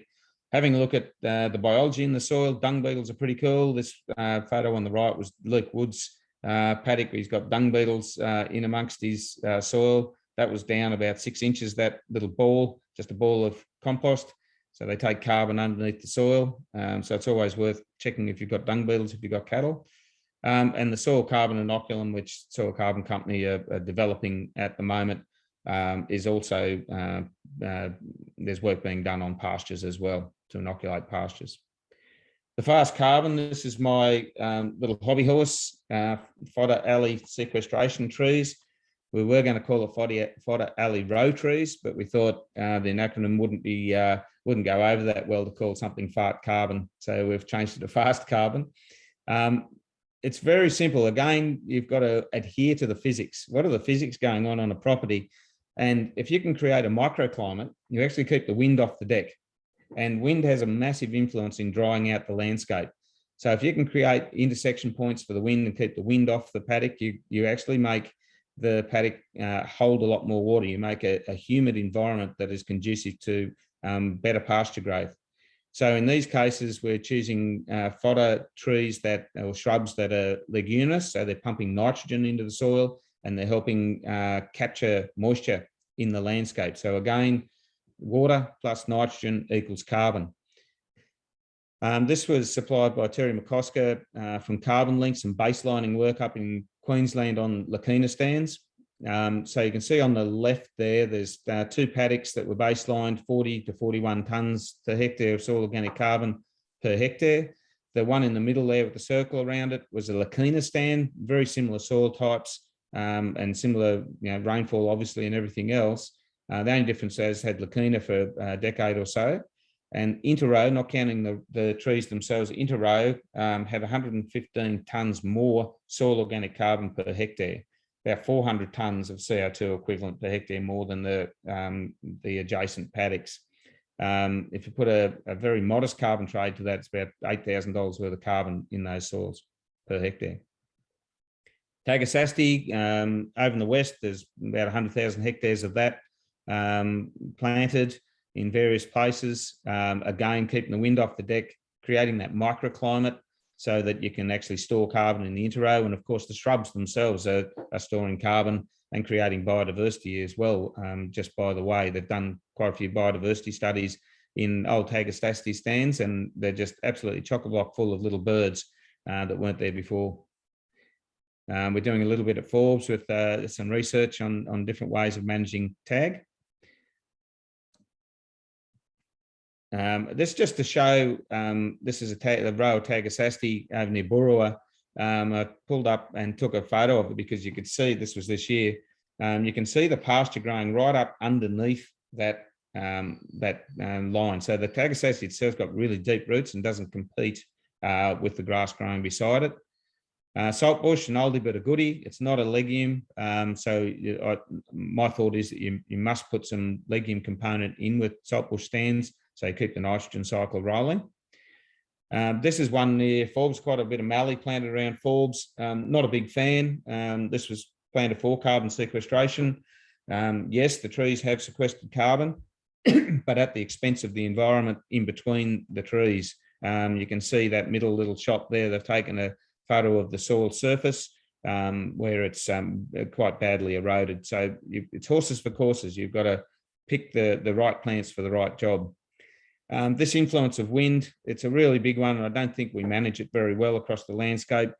Having a look at the biology in the soil, dung beetles are pretty cool. This photo on the right was Luke Wood's paddock. He's got dung beetles in amongst his soil. That was down about 6 inches, that little ball, just a ball of compost. So they take carbon underneath the soil. So it's always worth checking if you've got dung beetles, if you've got cattle. And the soil carbon inoculum, which Soil Carbon Company are developing at the moment, is also, there's work being done on pastures as well to inoculate pastures. The fast carbon, this is my little hobby horse, fodder alley sequestration trees. We were going to call it fodder alley row trees, but we thought the acronym wouldn't go over that well to call something fart carbon. So we've changed it to fast carbon. It's very simple. Again, you've got to adhere to the physics. What are the physics going on a property? And if you can create a microclimate, you actually keep the wind off the deck. and wind has a massive influence in drying out the landscape. So if you can create intersection points for the wind and keep the wind off the paddock, you actually make the paddock hold a lot more water. You make a humid environment that is conducive to better pasture growth. So in these cases, we're choosing fodder trees or shrubs that are leguminous, so they're pumping nitrogen into the soil and they're helping capture moisture in the landscape. So again, water plus nitrogen equals carbon. This was supplied by Terry McCosker from Carbon Links and baselining work up in Queensland on Lakina stands. So you can see on the left there, there's 2 paddocks that were baselined, 40 to 41 tonnes per hectare of soil organic carbon per hectare. The one in the middle there with the circle around it was a Lakina stand, very similar soil types and similar rainfall, obviously, and everything else. The only difference is had Lakina for a decade or so. And inter-row, not counting the trees themselves, inter-row had 115 tonnes more soil organic carbon per hectare, about 400 tonnes of CO2 equivalent per hectare more than the adjacent paddocks. If you put a very modest carbon trade to that, it's about $8,000 worth of carbon in those soils per hectare. Tagasasti, over in the west, there's about 100,000 hectares of that planted in various places, again, keeping the wind off the deck, creating that microclimate so that you can actually store carbon in the interrow. And of course, the shrubs themselves are storing carbon and creating biodiversity as well. Just by the way, they've done quite a few biodiversity studies in old Tagasasti stands, and they're just absolutely chock-a-block full of little birds that weren't there before. We're doing a little bit at Forbes with some research on different ways of managing tag. This just to show, this is a row of Tagasasti over near Burua. I pulled up and took a photo of it because you could see this was this year. You can see the pasture growing right up underneath that line. So the Tagasasti itself got really deep roots and doesn't compete with the grass growing beside it. Saltbush, an oldie but a goodie. It's not a legume. My thought is that you must put some legume component in with saltbush stands, so you keep the nitrogen cycle rolling. This is one near Forbes, quite a bit of mallee planted around Forbes. Not a big fan. This was planted for carbon sequestration. Yes, the trees have sequestered carbon, but at the expense of the environment in between the trees. You can see that middle little shot there. They've taken a photo of the soil surface where it's quite badly eroded. So it's horses for courses. You've got to pick the right plants for the right job. This influence of wind, it's a really big one, and I don't think we manage it very well across the landscape.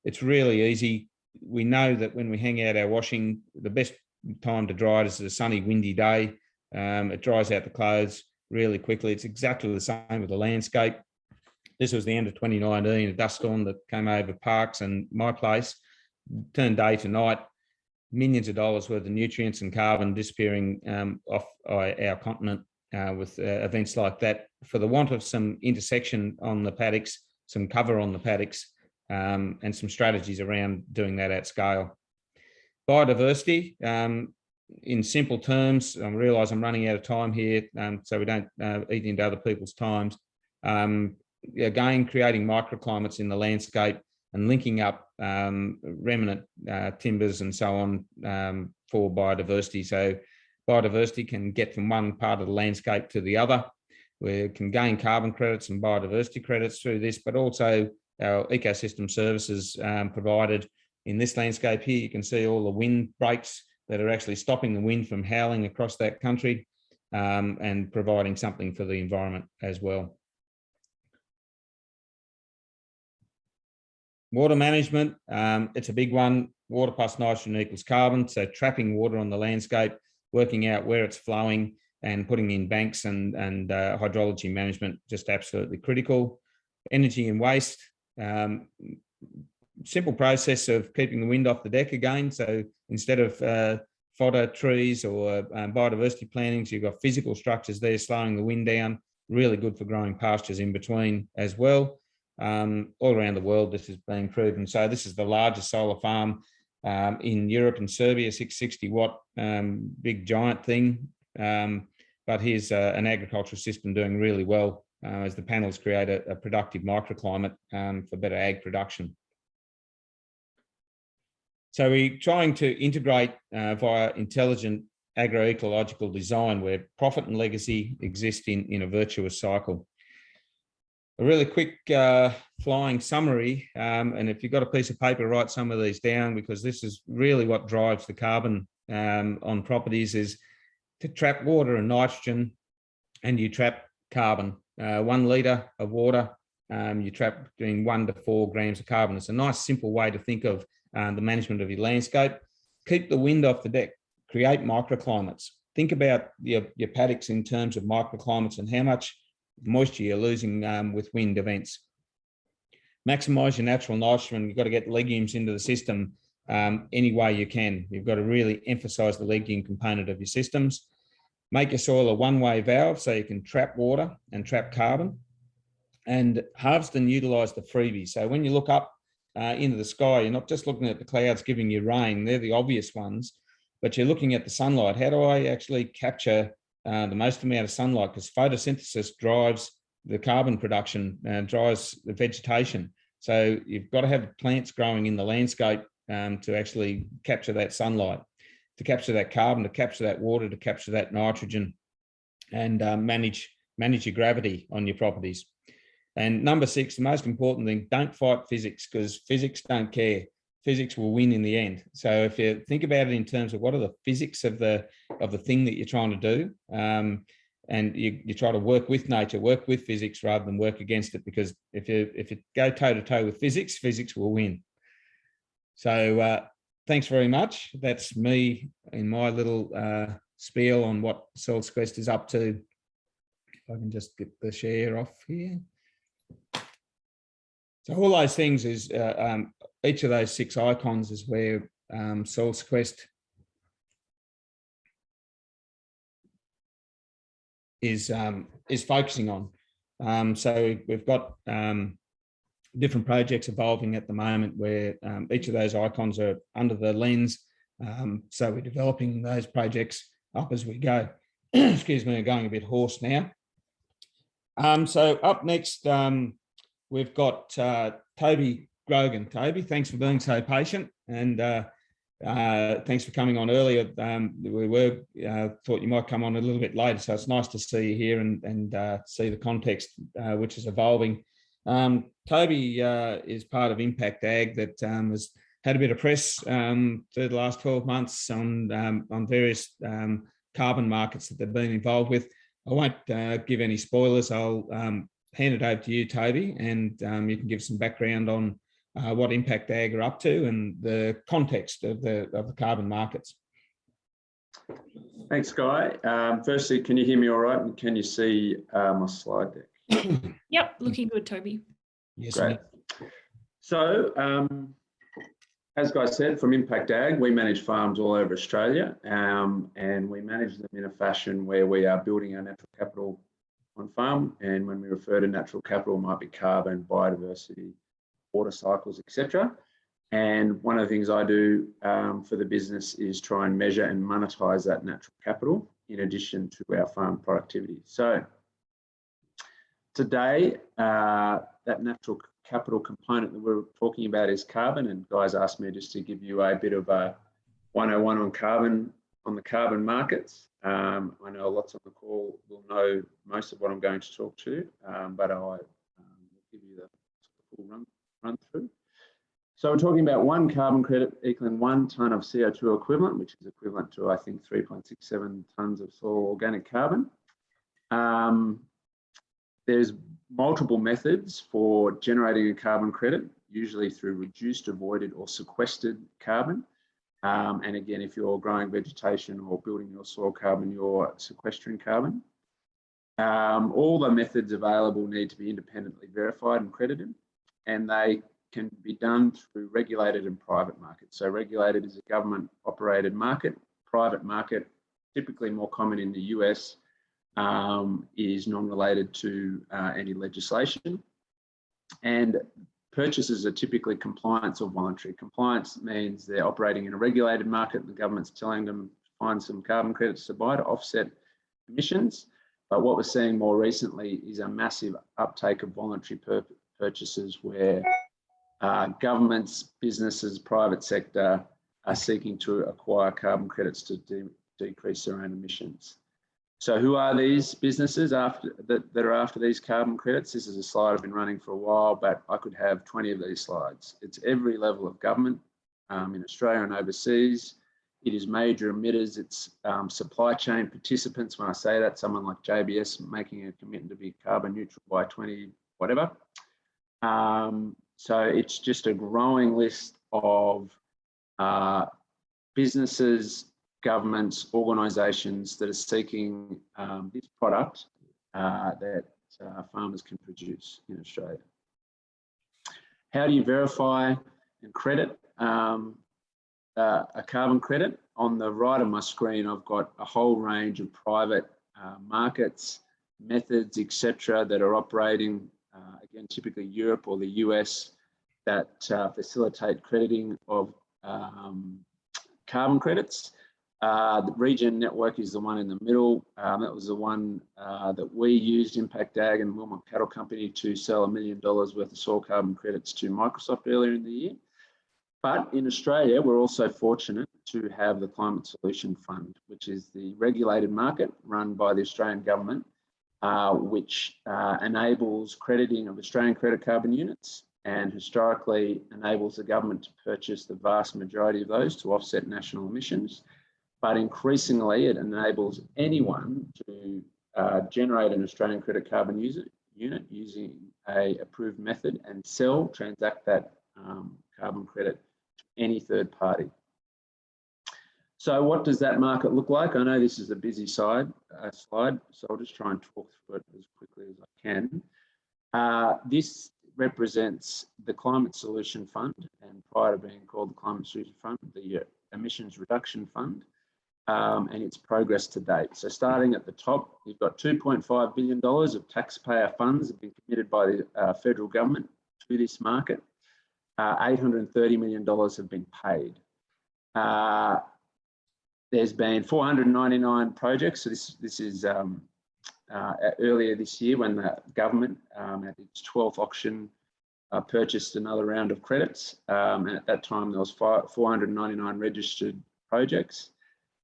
It's really easy. We know that when we hang out our washing, the best time to dry it is a sunny, windy day. It dries out the clothes really quickly. It's exactly the same with the landscape. This was the end of 2019, a dust storm that came over Parks and my place, turned day to night, millions of dollars worth of nutrients and carbon disappearing off our continent. With events like that, for the want of some intersection on the paddocks, some cover on the paddocks, and some strategies around doing that at scale. Biodiversity, in simple terms, I realise I'm running out of time here, so we don't eat into other people's times. Again, creating microclimates in the landscape and linking up remnant timbers and so on for biodiversity. So biodiversity can get from one part of the landscape to the other. We can gain carbon credits and biodiversity credits through this, but also our ecosystem services provided in this landscape here. You can see all the wind breaks that are actually stopping the wind from howling across that country and providing something for the environment as well. Water management, it's a big one. Water plus nitrogen equals carbon. So trapping water on the landscape, working out where it's flowing and putting in banks and hydrology management, just absolutely critical. Energy and waste, simple process of keeping the wind off the deck again. So instead of fodder trees or biodiversity plantings, you've got physical structures there slowing the wind down, really good for growing pastures in between as well. All around the world, this is being proven. So this is the largest solar farm in Europe and Serbia, 660 watt, big giant thing. but here's an agricultural system doing really well as the panels create a productive microclimate for better ag production. So we're trying to integrate via intelligent agroecological design where profit and legacy exist in a virtuous cycle. A really quick flying summary, and if you've got a piece of paper, write some of these down, because this is really what drives the carbon on properties, is to trap water and nitrogen, and you trap carbon. 1 litre of water, you trap between 1 to 4 grams of carbon. It's a nice simple way to think of the management of your landscape. Keep the wind off the deck, create microclimates. Think about your paddocks in terms of microclimates and how much moisture you're losing with wind events. Maximise your natural nitrogen. You've got to get legumes into the system any way you can. You've got to really emphasise the legume component of your systems. Make your soil a one-way valve so you can trap water and trap carbon. And harvest and utilise the freebie. So when you look up into the sky, you're not just looking at the clouds giving you rain. They're the obvious ones, but you're looking at the sunlight. How do I actually capture the most amount of sunlight? Because photosynthesis drives the carbon production and drives the vegetation. So you've got to have plants growing in the landscape to actually capture that sunlight, to capture that carbon, to capture that water, to capture that nitrogen, and manage your gravity on your properties. And number 6, the most important thing, don't fight physics, because physics don't care. Physics will win in the end. So if you think about it in terms of what are the physics of the thing that you're trying to do, and you try to work with nature, work with physics rather than work against it, because if you go toe to toe with physics, physics will win. So thanks very much. That's me in my little spiel on what SoilCQuest is up to. If I can just get the share off here. So all those things is each of those 6 icons is where SoilCQuest is focusing on. So we've got different projects evolving at the moment where each of those icons are under the lens. So we're developing those projects up as we go. Excuse me, I'm going a bit hoarse now. So up next, we've got Toby Grogan. Toby, thanks for being so patient, and thanks for coming on earlier. We thought you might come on a little bit later, so it's nice to see you here and see the context which is evolving. Toby is part of Impact Ag that has had a bit of press through the last 12 months on various carbon markets that they've been involved with. I won't give any spoilers. I'll hand it over to you, Toby, and you can give some background on what Impact Ag are up to and the context of the carbon markets. Thanks, Guy. Firstly, can you hear me all right? And can you see my slide deck? Yep, looking good, Toby. Yes, great. So, as Guy said, from Impact Ag, we manage farms all over Australia, and we manage them in a fashion where we are building our natural capital on farm. And when we refer to natural capital, it might be carbon, biodiversity, water cycles, etc. And one of the things I do for the business is try and measure and monetize that natural capital in addition to our farm productivity. So today, that natural capital component that we're talking about is carbon, and Guy's asked me just to give you a bit of a 101 on carbon, on the carbon markets. I know lots on the call will know most of what I'm going to talk to, but I'll give you the full run through. So we're talking about 1 carbon credit equaling 1 tonne of CO2 equivalent, which is equivalent to, I think, 3.67 tonnes of soil organic carbon. There's multiple methods for generating a carbon credit, usually through reduced, avoided or sequestered carbon. And again, if you're growing vegetation or building your soil carbon, you're sequestering carbon. All the methods available need to be independently verified and credited, and they can be done through regulated and private markets. So regulated is a government operated market. Private market, typically more common in the US, is non-related to any legislation. And purchases are typically compliance or voluntary. Compliance means they're operating in a regulated market. The government's telling them to find some carbon credits to buy to offset emissions. But what we're seeing more recently is a massive uptake of voluntary purchases where governments, businesses, private sector are seeking to acquire carbon credits to decrease their own emissions. So who are these businesses that are after these carbon credits? This is a slide I've been running for a while, but I could have 20 of these slides. It's every level of government in Australia and overseas. It is major emitters, it's supply chain participants. When I say that, someone like JBS making a commitment to be carbon neutral by 20 whatever. So it's just a growing list of businesses, governments, organisations that are seeking this product that farmers can produce in Australia. How do you verify and credit a carbon credit? On the right of my screen, I've got a whole range of private markets, methods, etc., that are operating, again, typically Europe or the US, that facilitate crediting of carbon credits. The Regen Network is the one in the middle. That was the one that we used, Impact Ag and Wilmot Cattle Company, to sell $1 million worth of soil carbon credits to Microsoft earlier in the year. But in Australia, we're also fortunate to have the Climate Solution Fund, which is the regulated market run by the Australian government, which enables crediting of Australian credit carbon units, and historically enables the government to purchase the vast majority of those to offset national emissions. But increasingly, it enables anyone to generate an Australian credit carbon unit using an approved method and transact that carbon credit to any third party. So what does that market look like? I know this is a busy slide, so I'll just try and talk through it as quickly as I can. This represents the Climate Solution Fund, and prior to being called the Climate Solution Fund, the Emissions Reduction Fund, and its progress to date. So starting at the top, you've got $2.5 billion of taxpayer funds have been committed by the federal government to this market. $830 million have been paid. There's been 499 projects. So this is earlier this year when the government at its 12th auction purchased another round of credits. And at that time, there was 499 registered projects.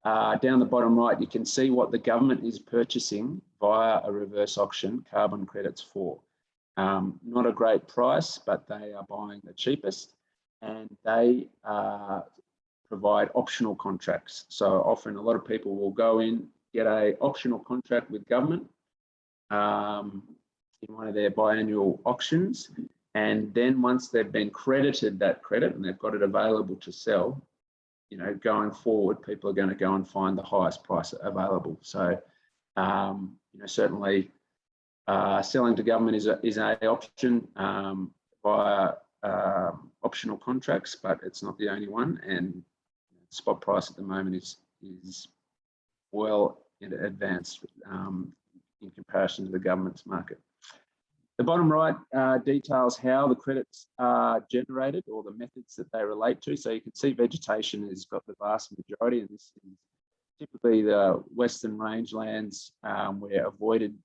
Down the bottom right, you can see what the government is purchasing via a reverse auction carbon credits for. Not a great price, but they are buying the cheapest, and they provide optional contracts. So often a lot of people will go in, get an optional contract with government in one of their biannual auctions, and then once they've been credited that credit and they've got it available to sell, you know, going forward, people are going to go and find the highest price available. So, you know, certainly selling to government is an option via optional contracts, but it's not the only one. And spot price at the moment is well advanced in comparison to the government's market. The bottom right details how the credits are generated, or the methods that they relate to. So you can see vegetation has got the vast majority, and this is typically the Western rangelands where avoided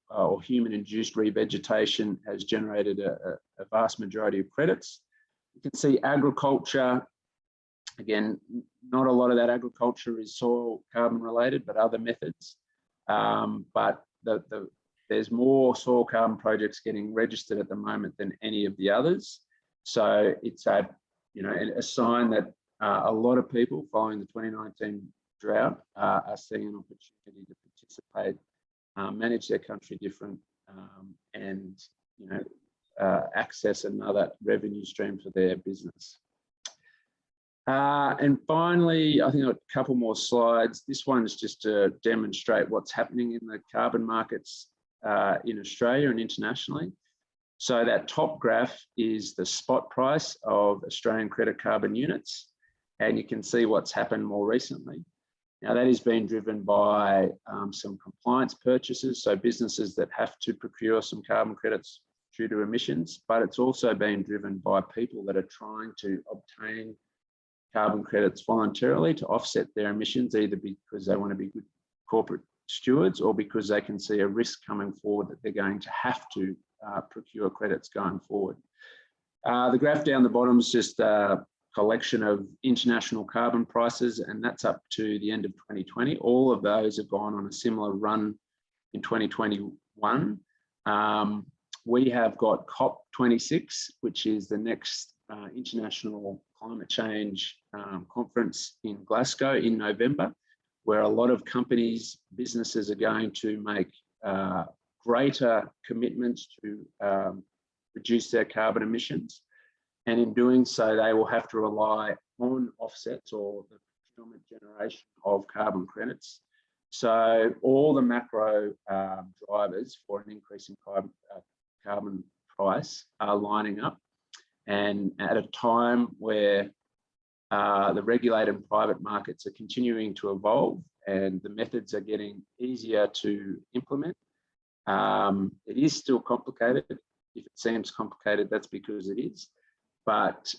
or human-induced revegetation has generated a vast majority of credits. You can see agriculture. Again, not a lot of that agriculture is soil carbon related, but other methods. But there's more soil carbon projects getting registered at the moment than any of the others. So it's a sign that a lot of people following the 2019 drought are seeing an opportunity to participate, manage their country different, and access another revenue stream for their business. And finally, I think I've got a couple more slides. This one is just to demonstrate what's happening in the carbon markets in Australia and internationally. So that top graph is the spot price of Australian credit carbon units, and you can see what's happened more recently. Now that is being driven by some compliance purchases, so businesses that have to procure some carbon credits due to emissions, but it's also being driven by people that are trying to obtain carbon credits voluntarily to offset their emissions, either because they want to be good corporate stewards or because they can see a risk coming forward that they're going to have to procure credits going forward. The graph down the bottom is just a collection of international carbon prices, and that's up to the end of 2020. All of those have gone on a similar run in 2021. We have got COP26, which is the next international climate change conference in Glasgow in November, where a lot of companies, businesses are going to make greater commitments to reduce their carbon emissions. And in doing so, they will have to rely on offsets or the procurement generation of carbon credits. So all the macro drivers for an increase in carbon price are lining up. And at a time where the regulated and private markets are continuing to evolve and the methods are getting easier to implement, it is still complicated. If it seems complicated, that's because it is. But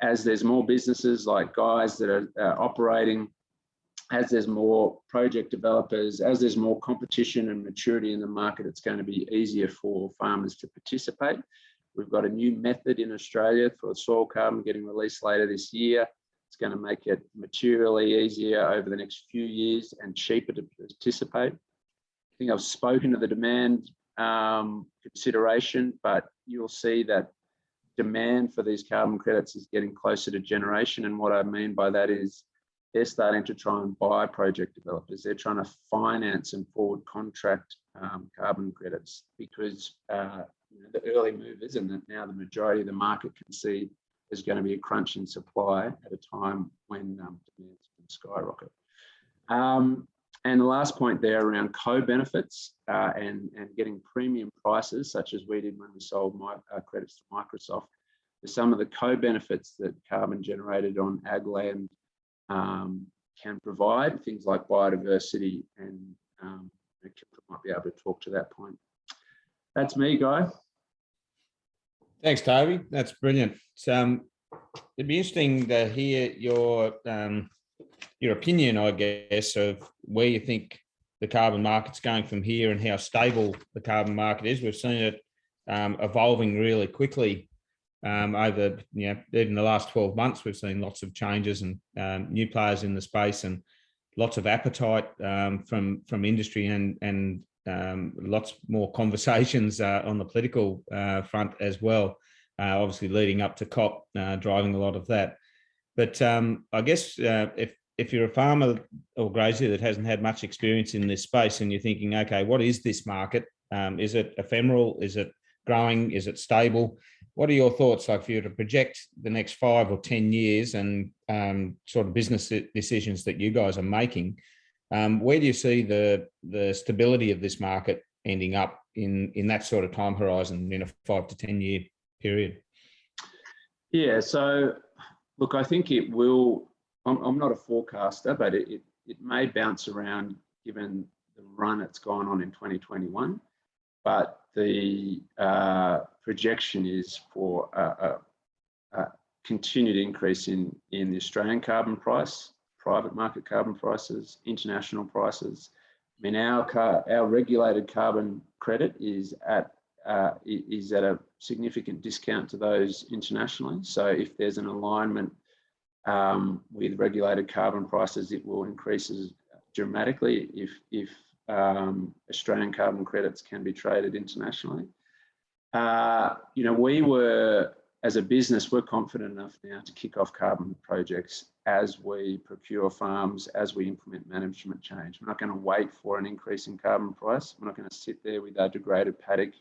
as there's more businesses like guys that are operating, as there's more project developers, as there's more competition and maturity in the market, it's going to be easier for farmers to participate. We've got a new method in Australia for soil carbon getting released later this year. It's going to make it materially easier over the next few years and cheaper to participate. I think I've spoken to the demand consideration, but you'll see that demand for these carbon credits is getting closer to generation. And what I mean by that is they're starting to try and buy project developers. They're trying to finance and forward contract carbon credits because the early movers and now the majority of the market can see there's going to be a crunch in supply at a time when demand's going to skyrocket. And the last point there around co-benefits and getting premium prices, such as we did when we sold credits to Microsoft, there's some of the co-benefits that carbon generated on ag land can provide, things like biodiversity, and Kilter might be able to talk to that point. That's me, Guy. Thanks, Toby. That's brilliant. It'd be interesting to hear your opinion, I guess, of where you think the carbon market's going from here and how stable the carbon market is. We've seen it evolving really quickly over, even the last 12 months. We've seen lots of changes and new players in the space and lots of appetite from industry and lots more conversations on the political front as well, obviously leading up to COP, driving a lot of that. But I guess if you're a farmer or grazier that hasn't had much experience in this space and you're thinking, okay, what is this market? Is it ephemeral? Is it growing? Is it stable? What are your thoughts, like, if you were to project the next 5 or 10 years and sort of business decisions that you guys are making? Where do you see the stability of this market ending up in that sort of time horizon in a 5 to 10 year period? Yeah, so look, I think it will. I'm not a forecaster, but it may bounce around given the run it's gone on in 2021. But the projection is for a continued increase in the Australian carbon price, private market carbon prices, international prices. I mean, our regulated carbon credit is at a significant discount to those internationally. So if there's an alignment with regulated carbon prices, it will increase dramatically if Australian carbon credits can be traded internationally. We were, as a business, we're confident enough now to kick off carbon projects as we procure farms, as we implement management change. We're not going to wait for an increase in carbon price. We're not going to sit there with our degraded paddock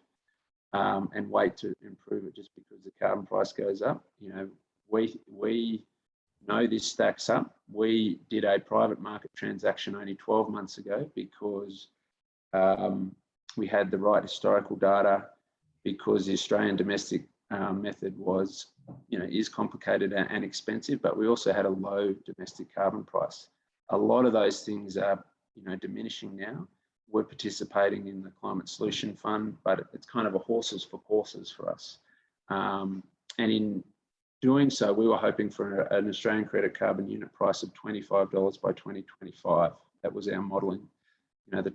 and wait to improve it just because the carbon price goes up. We know this stacks up. We did a private market transaction only 12 months ago because we had the right historical data, because the Australian domestic method was, is complicated and expensive, but we also had a low domestic carbon price. A lot of those things are, diminishing now. We're participating in the Climate Solution Fund, but it's kind of a horses for courses for us. And in doing so, we were hoping for an Australian credit carbon unit price of $25 by 2025. That was our modelling.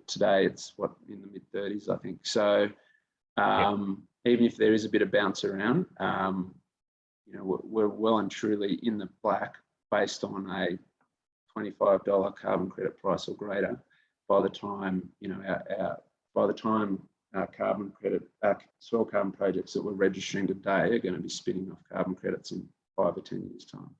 today it's in the mid 30s, I think. So even if there is a bit of bounce around, we're well and truly in the black based on a $25 carbon credit price or greater by the time our carbon credit, our soil carbon projects that we're registering today are going to be spinning off carbon credits in 5 or 10 years' time.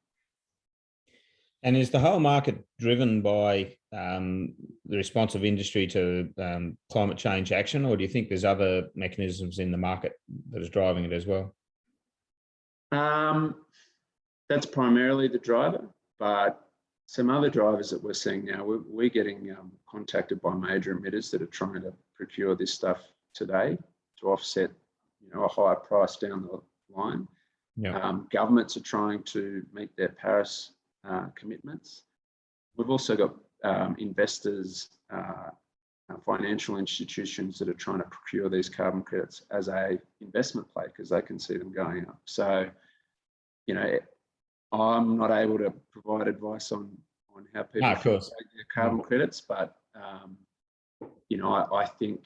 And is the whole market driven by the response of industry to climate change action, or do you think there's other mechanisms in the market that is driving it as well? That's primarily the driver, but some other drivers that we're seeing now, we're getting contacted by major emitters that are trying to procure this stuff today to offset, a higher price down the line. Yeah. Governments are trying to meet their Paris commitments. We've also got investors, financial institutions that are trying to procure these carbon credits as a investment play because they can see them going up. So, I'm not able to provide advice on how people take their carbon credits, but I think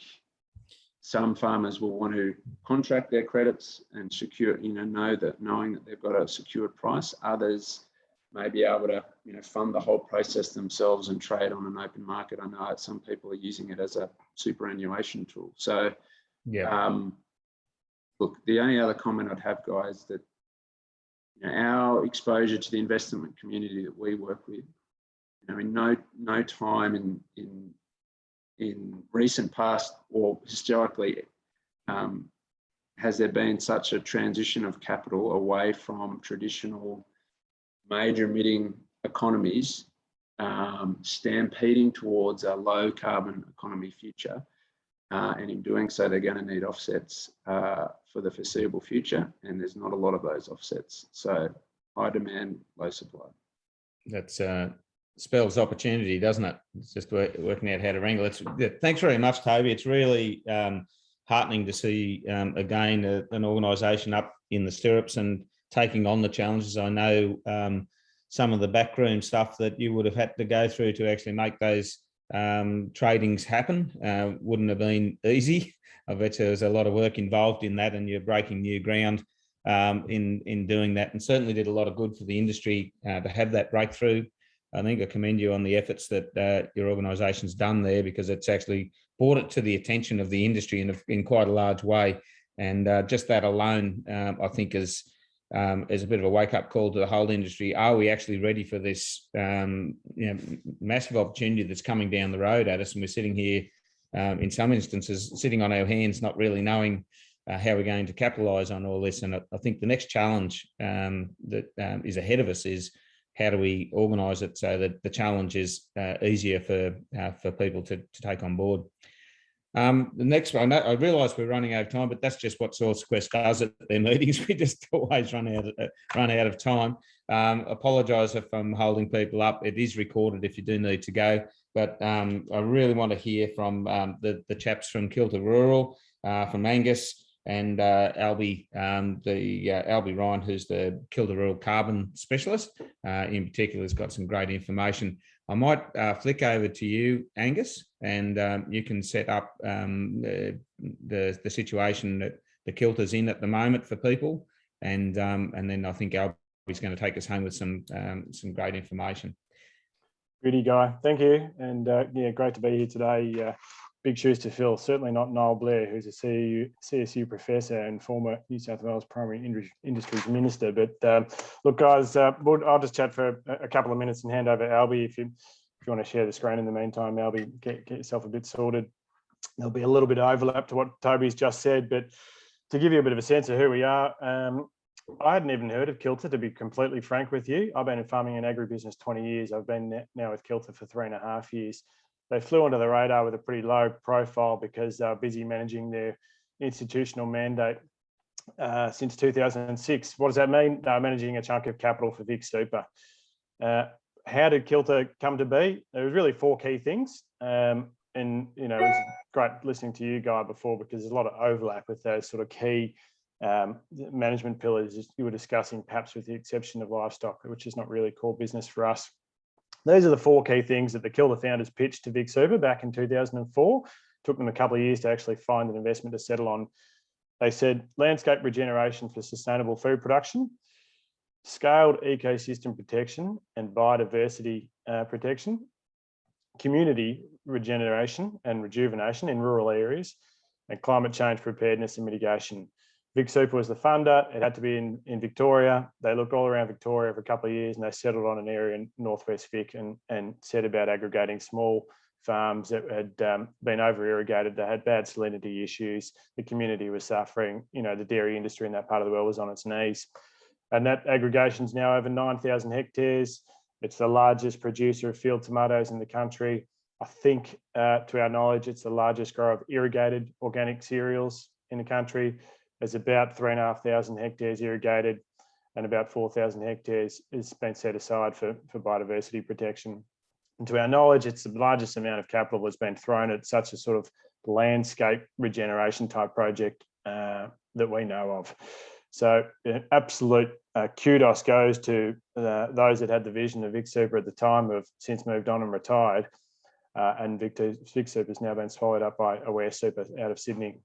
some farmers will want to contract their credits and secure, knowing that they've got a secured price. Others may be able to, fund the whole process themselves and trade on an open market. I know some people are using it as a superannuation tool. So, look, the only other comment I'd have, guys, that our exposure to the investment community that we work with, in no time in recent past or historically has there been such a transition of capital away from traditional major emitting economies stampeding towards a low carbon economy future. And in doing so, they're going to need offsets for the foreseeable future. And there's not a lot of those offsets. So high demand, low supply. That's spells opportunity, doesn't it? It's just working out how to wrangle it. Thanks very much, Toby. It's really heartening to see again an organisation up in the stirrups and taking on the challenges. I know some of the backroom stuff that you would have had to go through to actually make those tradings happen wouldn't have been easy. I bet there's a lot of work involved in that, and you're breaking new ground in doing that, and certainly did a lot of good for the industry to have that breakthrough. I think I commend you on the efforts that your organisation's done there, because it's actually brought it to the attention of the industry in quite a large way. And just that alone, I think is a bit of a wake-up call to the whole industry. Are we actually ready for this massive opportunity that's coming down the road at us? And we're sitting here, in some instances, sitting on our hands, not really knowing how we're going to capitalise on all this. And I think the next challenge that is ahead of us is, how do we organise it so that the challenge is easier for people to take on board? The next one, I realise we're running out of time, but that's just what SoilCQuest does at their meetings. We just always run out of time. Apologise if I'm holding people up. It is recorded if you do need to go. But I really want to hear from the chaps from Kilter Rural, from Angus, and Albie, Albie Ryan, who's the Kilter Rural carbon specialist. In particular, has got some great information. I might flick over to you, Angus, and you can set up the situation that the Kilter's in at the moment for people, and then I think Albie's going to take us home with some great information. Goody guy, thank you, and yeah, great to be here today. Big shoes to fill. Certainly not Noel Blair, who's a CSU professor and former New South Wales Primary Industries Minister. But look, guys, I'll just chat for a couple of minutes and hand over Albie. If you want to share the screen in the meantime, Albie, get yourself a bit sorted. There'll be a little bit of overlap to what Toby's just said, but to give you a bit of a sense of who we are, I hadn't even heard of Kilter, to be completely frank with you. I've been in farming and agribusiness 20 years. I've been now with Kilter for 3.5 years. They flew under the radar with a pretty low profile because they were busy managing their institutional mandate since 2006. What does that mean? They were managing a chunk of capital for Vic Super. How did Kilter come to be? There was really 4 key things. And, it was great listening to you, Guy, before, because there's a lot of overlap with those sort of key management pillars you were discussing, perhaps with the exception of livestock, which is not really core business for us. Those are the 4 key things that the Kilter founders pitched to Vic Super back in 2004. Took them a couple of years to actually find an investment to settle on. They said landscape regeneration for sustainable food production, scaled ecosystem protection and biodiversity protection, community regeneration and rejuvenation in rural areas, and climate change preparedness and mitigation. Vic Super was the funder. It had to be in Victoria. They looked all around Victoria for a couple of years and they settled on an area in Northwest Vic and set about aggregating small farms that had been over-irrigated. They had bad salinity issues. The community was suffering. You know, the dairy industry in that part of the world was on its knees. And that aggregation is now over 9,000 hectares. It's the largest producer of field tomatoes in the country. I think, to our knowledge, it's the largest grower of irrigated organic cereals in the country. There's about 3,500 hectares irrigated and about 4,000 hectares has been set aside for biodiversity protection. And to our knowledge, it's the largest amount of capital that's been thrown at such a sort of landscape regeneration type project that we know of. So absolute kudos goes to those that had the vision of Vic Super at the time, have since moved on and retired. And Vic Super has now been swallowed up by Aware Super out of Sydney.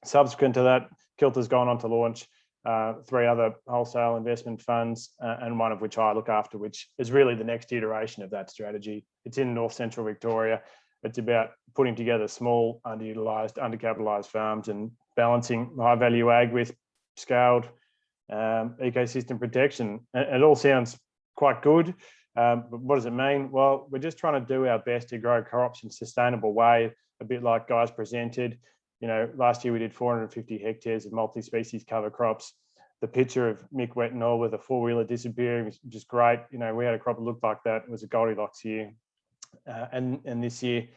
Subsequent to that, Kilter's gone on to launch 3 other wholesale investment funds, and one of which I look after, which is really the next iteration of that strategy. It's in North Central Victoria. It's about putting together small, underutilised, undercapitalised farms and balancing high value ag with scaled ecosystem protection. And it all sounds quite good, but what does it mean? Well, we're just trying to do our best to grow crops in a sustainable way, a bit like Guy's presented. You know, last year we did 450 hectares of multi-species cover crops. The picture of Mick Wettenall with a 4-wheeler disappearing was just great. You know, we had a crop that looked like that. It was a Goldilocks year. And this year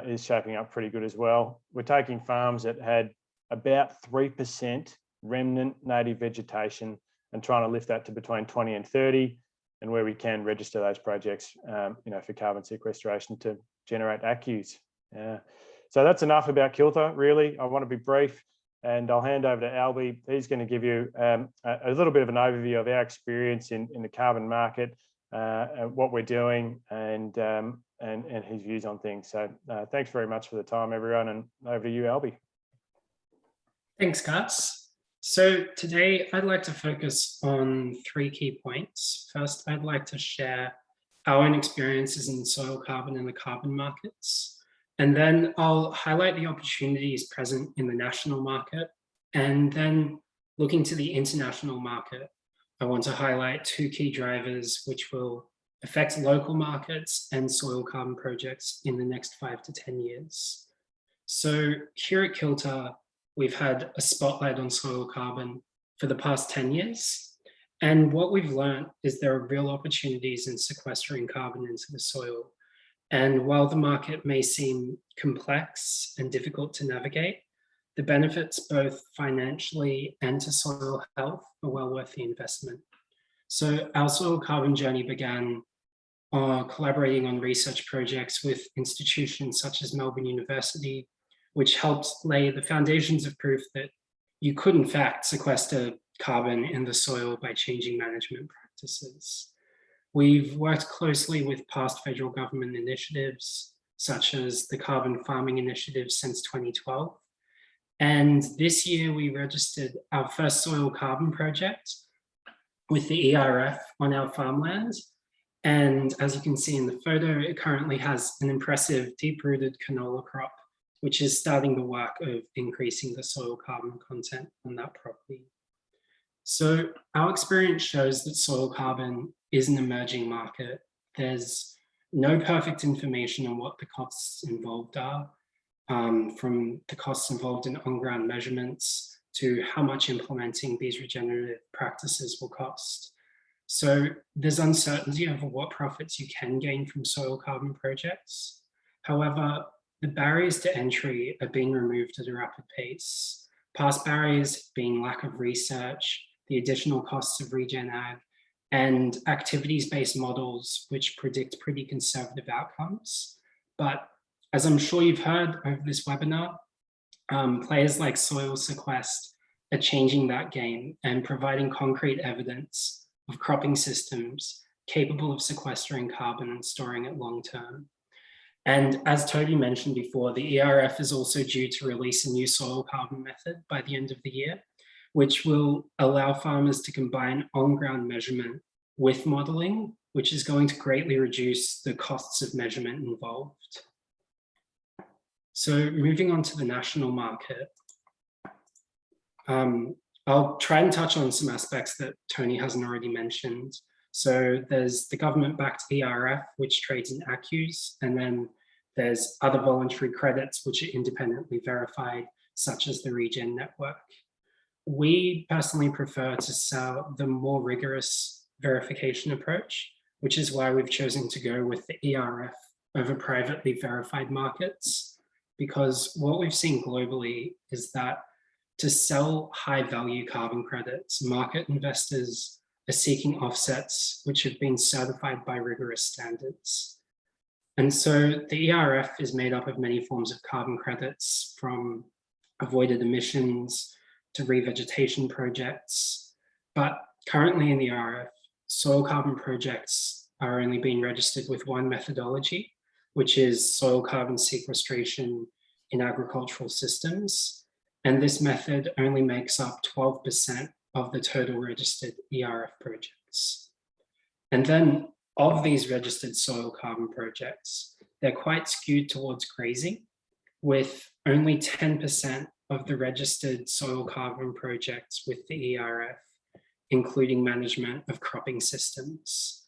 is shaping up pretty good as well. We're taking farms that had about 3% remnant native vegetation and trying to lift that to between 20 and 30, and where we can register those projects, you know, for carbon sequestration to generate ACCUs. So that's enough about Kilter, really. I want to be brief, and I'll hand over to Albie. He's going to give you a little bit of an overview of our experience in the carbon market, what we're doing, and his views on things. So thanks very much for the time, everyone, and over to you, Albie. Thanks, Gus. So today I'd like to focus on 3 key points. First, I'd like to share our own experiences in soil carbon and the carbon markets. And then I'll highlight the opportunities present in the national market. And then looking to the international market, I want to highlight 2 key drivers which will affect local markets and soil carbon projects in the next 5 to 10 years. So here at Kilter, we've had a spotlight on soil carbon for the past 10 years. And what we've learned is there are real opportunities in sequestering carbon into the soil. And while the market may seem complex and difficult to navigate, the benefits both financially and to soil health are well worth the investment. So our soil carbon journey began collaborating on research projects with institutions such as Melbourne University, which helped lay the foundations of proof that you could in fact sequester carbon in the soil by changing management practices. We've worked closely with past federal government initiatives, such as the Carbon Farming Initiative since 2012. And this year we registered our first soil carbon project with the ERF on our farmland. And as you can see in the photo, it currently has an impressive deep-rooted canola crop, which is starting the work of increasing the soil carbon content on that property. So our experience shows that soil carbon is an emerging market. There's no perfect information on what the costs involved are, from the costs involved in on-ground measurements to how much implementing these regenerative practices will cost. So there's uncertainty over what profits you can gain from soil carbon projects. However, the barriers to entry are being removed at a rapid pace. Past barriers being lack of research, the additional costs of regen ag, and activities-based models which predict pretty conservative outcomes. But as I'm sure you've heard over this webinar, players like SoilCQuest are changing that game and providing concrete evidence of cropping systems capable of sequestering carbon and storing it long term. And as Toby mentioned before, the ERF is also due to release a new soil carbon method by the end of the year, which will allow farmers to combine on-ground measurement with modeling, which is going to greatly reduce the costs of measurement involved. So moving on to the national market, I'll try and touch on some aspects that Tony hasn't already mentioned. So there's the government-backed ERF, which trades in ACCUs, and then there's other voluntary credits, which are independently verified, such as the Regen network. We personally prefer to sell the more rigorous verification approach, which is why we've chosen to go with the ERF over privately verified markets, because what we've seen globally is that to sell high value carbon credits, market investors are seeking offsets which have been certified by rigorous standards. And so the ERF is made up of many forms of carbon credits, from avoided emissions to revegetation projects. But currently in the ERF, soil carbon projects are only being registered with one methodology, which is soil carbon sequestration in agricultural systems. And this method only makes up 12% of the total registered ERF projects. And then of these registered soil carbon projects, they're quite skewed towards grazing, with only 10% of the registered soil carbon projects with the ERF, including management of cropping systems.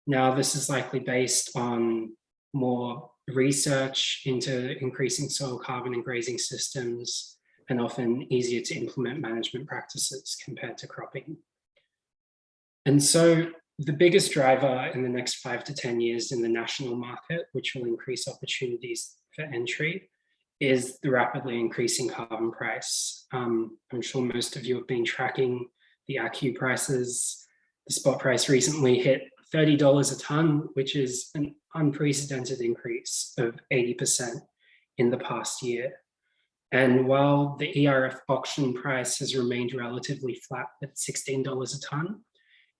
Now, this is likely based on more research into increasing soil carbon and grazing systems, and often easier to implement management practices compared to cropping. And so the biggest driver in the next 5 to 10 years in the national market, which will increase opportunities for entry, is the rapidly increasing carbon price. I'm sure most of you have been tracking the ACCU prices. The spot price recently hit $30 a ton, which is an unprecedented increase of 80% in the past year. And while the ERF auction price has remained relatively flat at $16 a ton,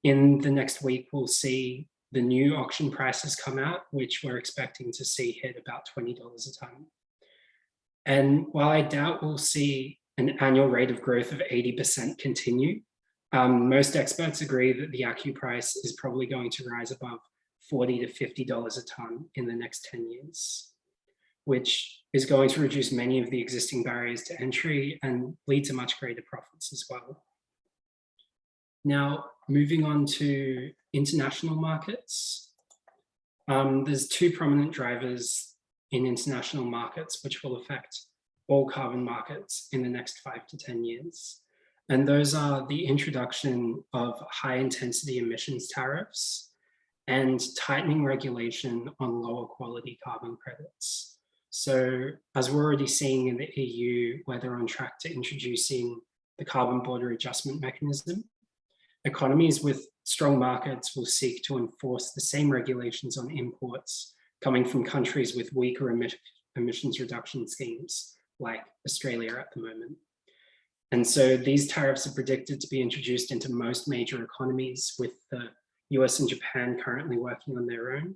in the next week, we'll see the new auction prices come out, which we're expecting to see hit about $20 a ton. And while I doubt we'll see an annual rate of growth of 80% continue, most experts agree that the ACCU price is probably going to rise above $40 to $50 a ton in the next 10 years, which is going to reduce many of the existing barriers to entry and lead to much greater profits as well. Now, moving on to international markets, there's two prominent drivers in international markets which will affect all carbon markets in the next 5 to 10 years. And those are the introduction of high intensity emissions tariffs and tightening regulation on lower quality carbon credits. So as we're already seeing in the EU, where they're on track to introducing the carbon border adjustment mechanism, economies with strong markets will seek to enforce the same regulations on imports coming from countries with weaker emissions reduction schemes, like Australia at the moment. And so these tariffs are predicted to be introduced into most major economies, with the US and Japan currently working on their own.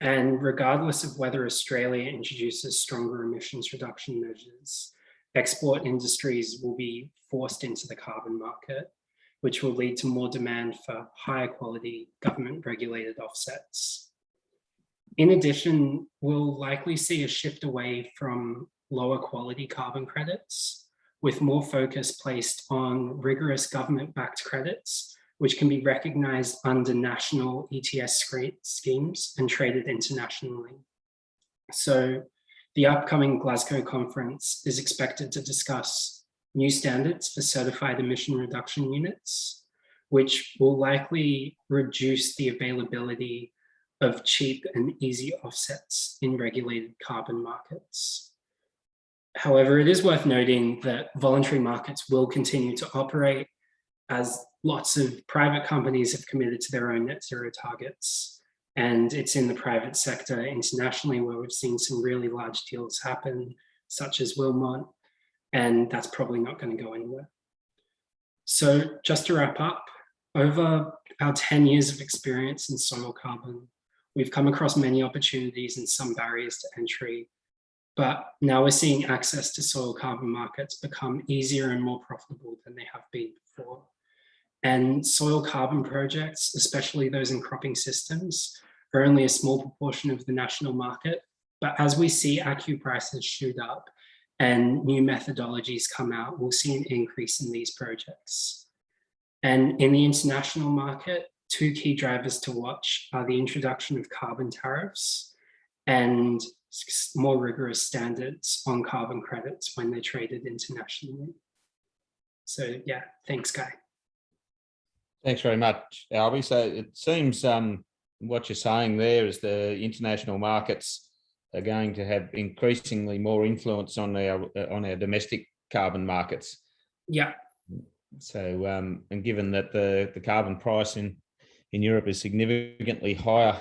And regardless of whether Australia introduces stronger emissions reduction measures, export industries will be forced into the carbon market, which will lead to more demand for higher quality government regulated offsets. In addition, we'll likely see a shift away from lower quality carbon credits, with more focus placed on rigorous government-backed credits, which can be recognized under national ETS schemes and traded internationally. So the upcoming Glasgow conference is expected to discuss new standards for certified emission reduction units, which will likely reduce the availability of cheap and easy offsets in regulated carbon markets. However, it is worth noting that voluntary markets will continue to operate, as lots of private companies have committed to their own net zero targets. And it's in the private sector internationally where we've seen some really large deals happen, such as Wilmot, and that's probably not going to go anywhere. So just to wrap up, Over our 10 years of experience in soil carbon, we've come across many opportunities and some barriers to entry, but now we're seeing access to soil carbon markets become easier and more profitable than they have been before. And soil carbon projects, especially those in cropping systems, are only a small proportion of the national market. But as we see ACCU prices shoot up and new methodologies come out, we'll see an increase in these projects. And in the international market, two key drivers to watch are the introduction of carbon tariffs and more rigorous standards on carbon credits when they're traded internationally. So yeah, thanks, Guy. Thanks very much, Albie. So it seems what you're saying there is the international markets are going to have increasingly more influence on our domestic carbon markets. Yeah. So and given that the carbon price in Europe is significantly higher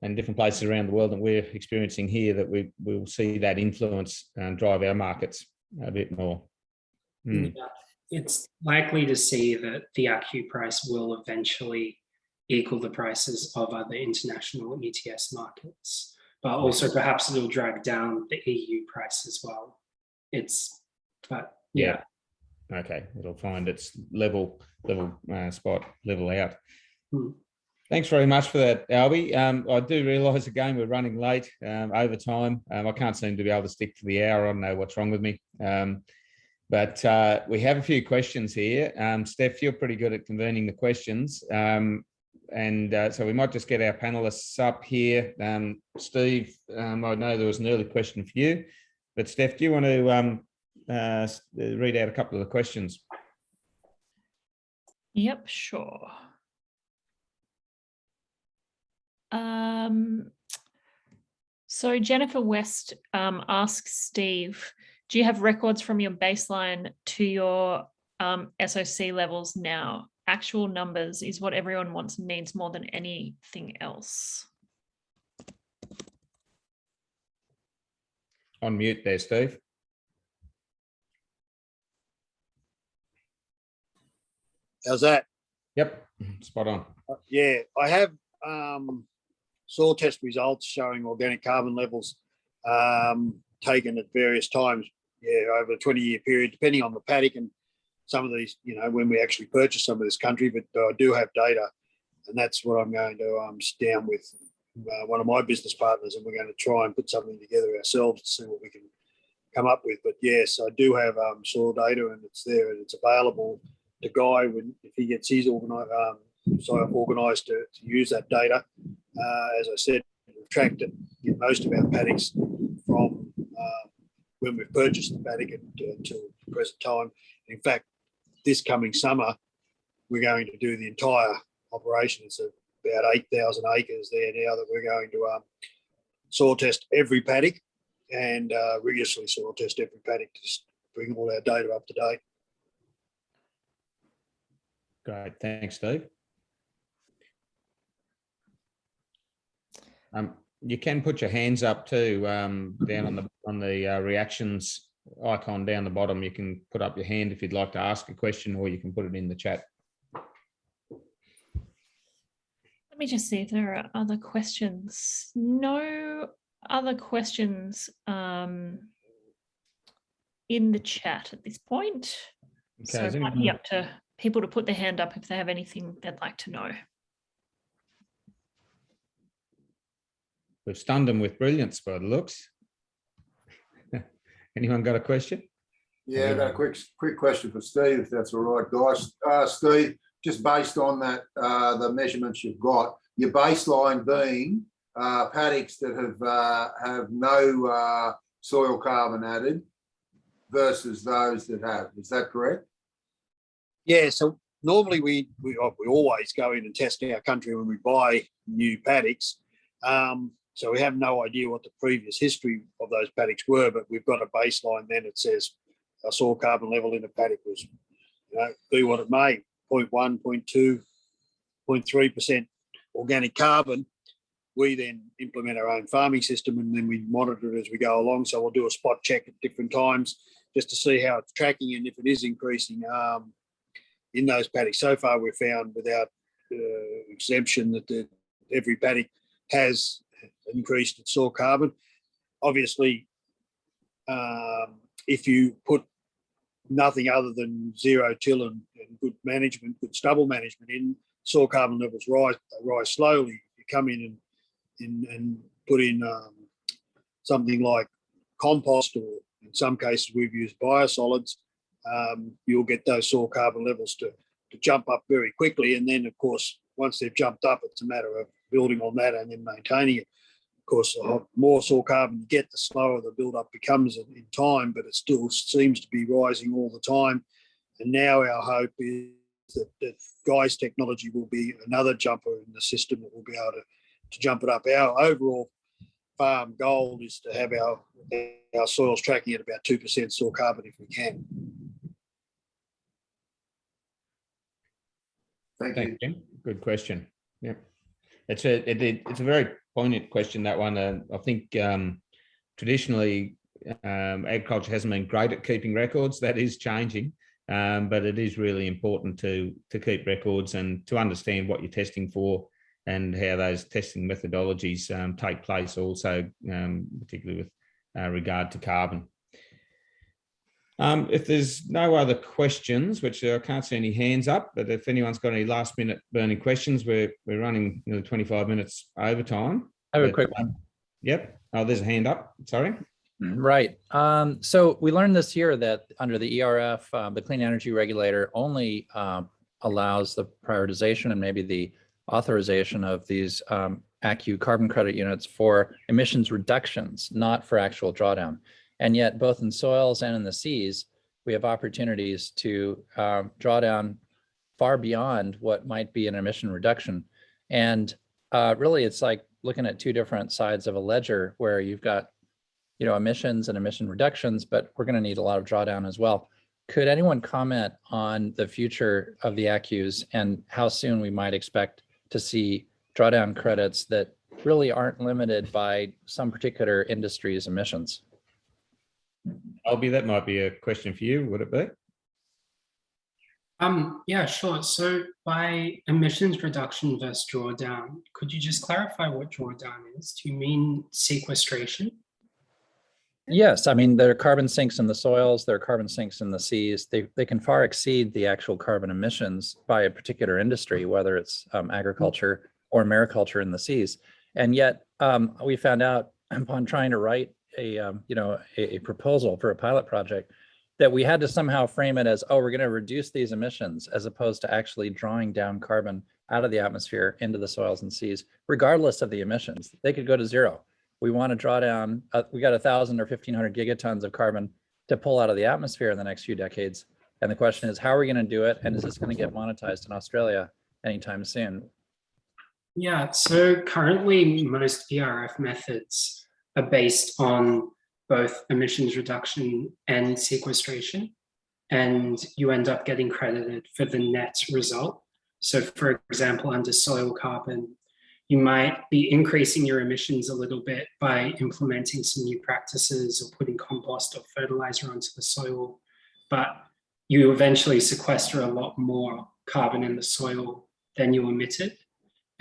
than different places around the world than we're experiencing here, that we will see that influence and drive our markets a bit more. Yeah. It's likely to see that the ACCU price will eventually equal the prices of other international ETS markets, but also perhaps it'll drag down the EU price as well. But yeah. Okay, it'll find its level spot, level out. Thanks very much for that, Albie. I do realise again we're running late over time. I can't seem to be able to stick to the hour. I don't know what's wrong with me. But we have a few questions here. Steph, you're pretty good at convening the questions. So we might just get our panelists up here. Steve, I know there was an early question for you, but Steph, do you want to read out a couple of the questions? Yep, sure. So Jennifer West asks Steve, do you have records from your baseline to your SOC levels now? Actual numbers is what everyone wants and needs more than anything else. On mute there, Steve. How's that? Yep, spot on. Yeah, I have soil test results showing organic carbon levels taken at various times, over a 20-year period, depending on the paddock and some of these, when we actually purchase some of this country, but I do have data, and that's what I'm going to sit down with one of my business partners, and we're going to try and put something together ourselves to see what we can come up with. But yes, I do have soil data, and it's there, and it's available to Guy if he gets his organised to use that data. As I said, we've tracked it in most of our paddocks from when we've purchased the paddock until the present time. In fact, this coming summer, we're going to do the entire operation. It's about 8,000 acres there now that we're going to soil test every paddock and rigorously soil test every paddock to just bring all our data up to date. Great, thanks, Steve. You can put your hands up too down on the reactions icon down the bottom. You can put up your hand if you'd like to ask a question, or you can put it in the chat. Let me just see if there are other questions. No other questions in the chat at this point. Okay, so it might be up to people to put their hand up if they have anything they'd like to know. We've stunned them with brilliance by the looks. Anyone got a question? Yeah, I've got a quick question for Steve, if that's all right, guys. Steve, just based on that, the measurements you've got, your baseline being paddocks that have no soil carbon added versus those that have. Is that correct? Yeah, so normally we always go in and test our country when we buy new paddocks. So we have no idea what the previous history of those paddocks were, but we've got a baseline then that says our soil carbon level in a paddock was, be what it may, 0.1, 0.2, 0.3% organic carbon. We then implement our own farming system and then we monitor it as we go along. So we'll do a spot check at different times just to see how it's tracking and if it is increasing. in those paddocks. So far, we've found without exemption that every paddock has increased its soil carbon. Obviously, if you put nothing other than zero till and good management, good stubble management in, soil carbon levels rise. They rise slowly. You come in and put in something like compost, or in some cases we've used biosolids, you'll get those soil carbon levels to jump up very quickly. And then, of course, once they've jumped up, it's a matter of building on that and then maintaining it. Of course, the more soil carbon you get, the slower the build-up becomes in time, but it still seems to be rising all the time. And now our hope is that GUYS technology will be another jumper in the system that will be able to jump it up. Our overall farm goal is to have our soils tracking at about 2% soil carbon if we can. Thank Thank you. you. Good question. Yeah, it's a very poignant question, that one. I think traditionally agriculture hasn't been great at keeping records. That is changing, but it is really important to keep records and to understand what you're testing for and how those testing methodologies take place. Also, particularly with regard to carbon. If there's no other questions, which I can't see any hands up, but if anyone's got any last minute burning questions, we're running 25 minutes overtime. I have a quick one. Yep. Oh, there's a hand up. Sorry. Right. So we learned this year that under the ERF, the Clean Energy Regulator only allows the prioritization and maybe the authorization of these ACCU carbon credit units for emissions reductions, not for actual drawdown. And yet both in soils and in the seas, we have opportunities to draw down far beyond what might be an emission reduction. And really, it's like looking at two different sides of a ledger where you've got, emissions and emission reductions, but we're going to need a lot of drawdown as well. Could anyone comment on the future of the ACCUs and how soon we might expect to see drawdown credits that really aren't limited by some particular industry's emissions? Albie, that might be a question for you, would it be? Yeah, sure. So by emissions reduction versus drawdown, could you just clarify what drawdown is? Do you mean sequestration? Yes, I mean, there are carbon sinks in the soils, there are carbon sinks in the seas. They can far exceed the actual carbon emissions by a particular industry, whether it's agriculture or mariculture in the seas. And yet we found out upon trying to write a proposal for a pilot project that we had to somehow frame it as, oh, we're going to reduce these emissions, as opposed to actually drawing down carbon out of the atmosphere into the soils and seas, regardless of the emissions. They could go to zero. We want to draw down, we got 1,000 or 1,500 gigatons of carbon to pull out of the atmosphere in the next few decades. And the question is, how are we going to do it? And is this going to get monetized in Australia anytime soon? Yeah, so currently most ERF methods are based on both emissions reduction and sequestration, and you end up getting credited for the net result. So for example, under soil carbon, you might be increasing your emissions a little bit by implementing some new practices or putting compost or fertilizer onto the soil, but you eventually sequester a lot more carbon in the soil than you emitted.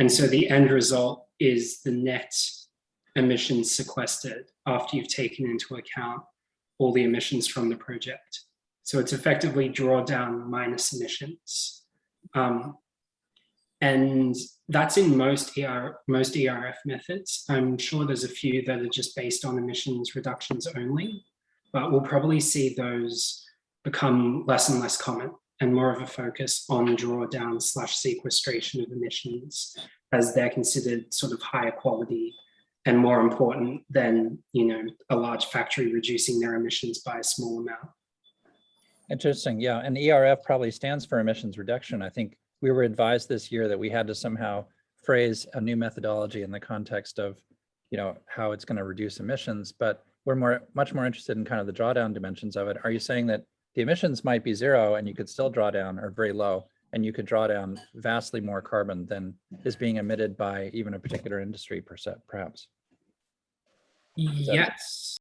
And so the end result is the net emissions sequestered after you've taken into account all the emissions from the project. So it's effectively drawdown minus emissions. And that's in most ERF methods. I'm sure there's a few that are just based on emissions reductions only, but we'll probably see those become less and less common and more of a focus on drawdown / sequestration of emissions, as they're considered sort of higher quality and more important than, a large factory reducing their emissions by a small amount. Interesting, yeah. And ERF probably stands for emissions reduction. I think we were advised this year that we had to somehow phrase a new methodology in the context of, how it's going to reduce emissions, but we're much more interested in kind of the drawdown dimensions of it. Are you saying that the emissions might be zero and you could still draw down, or very low, and you could draw down vastly more carbon than is being emitted by even a particular industry perhaps? Yes.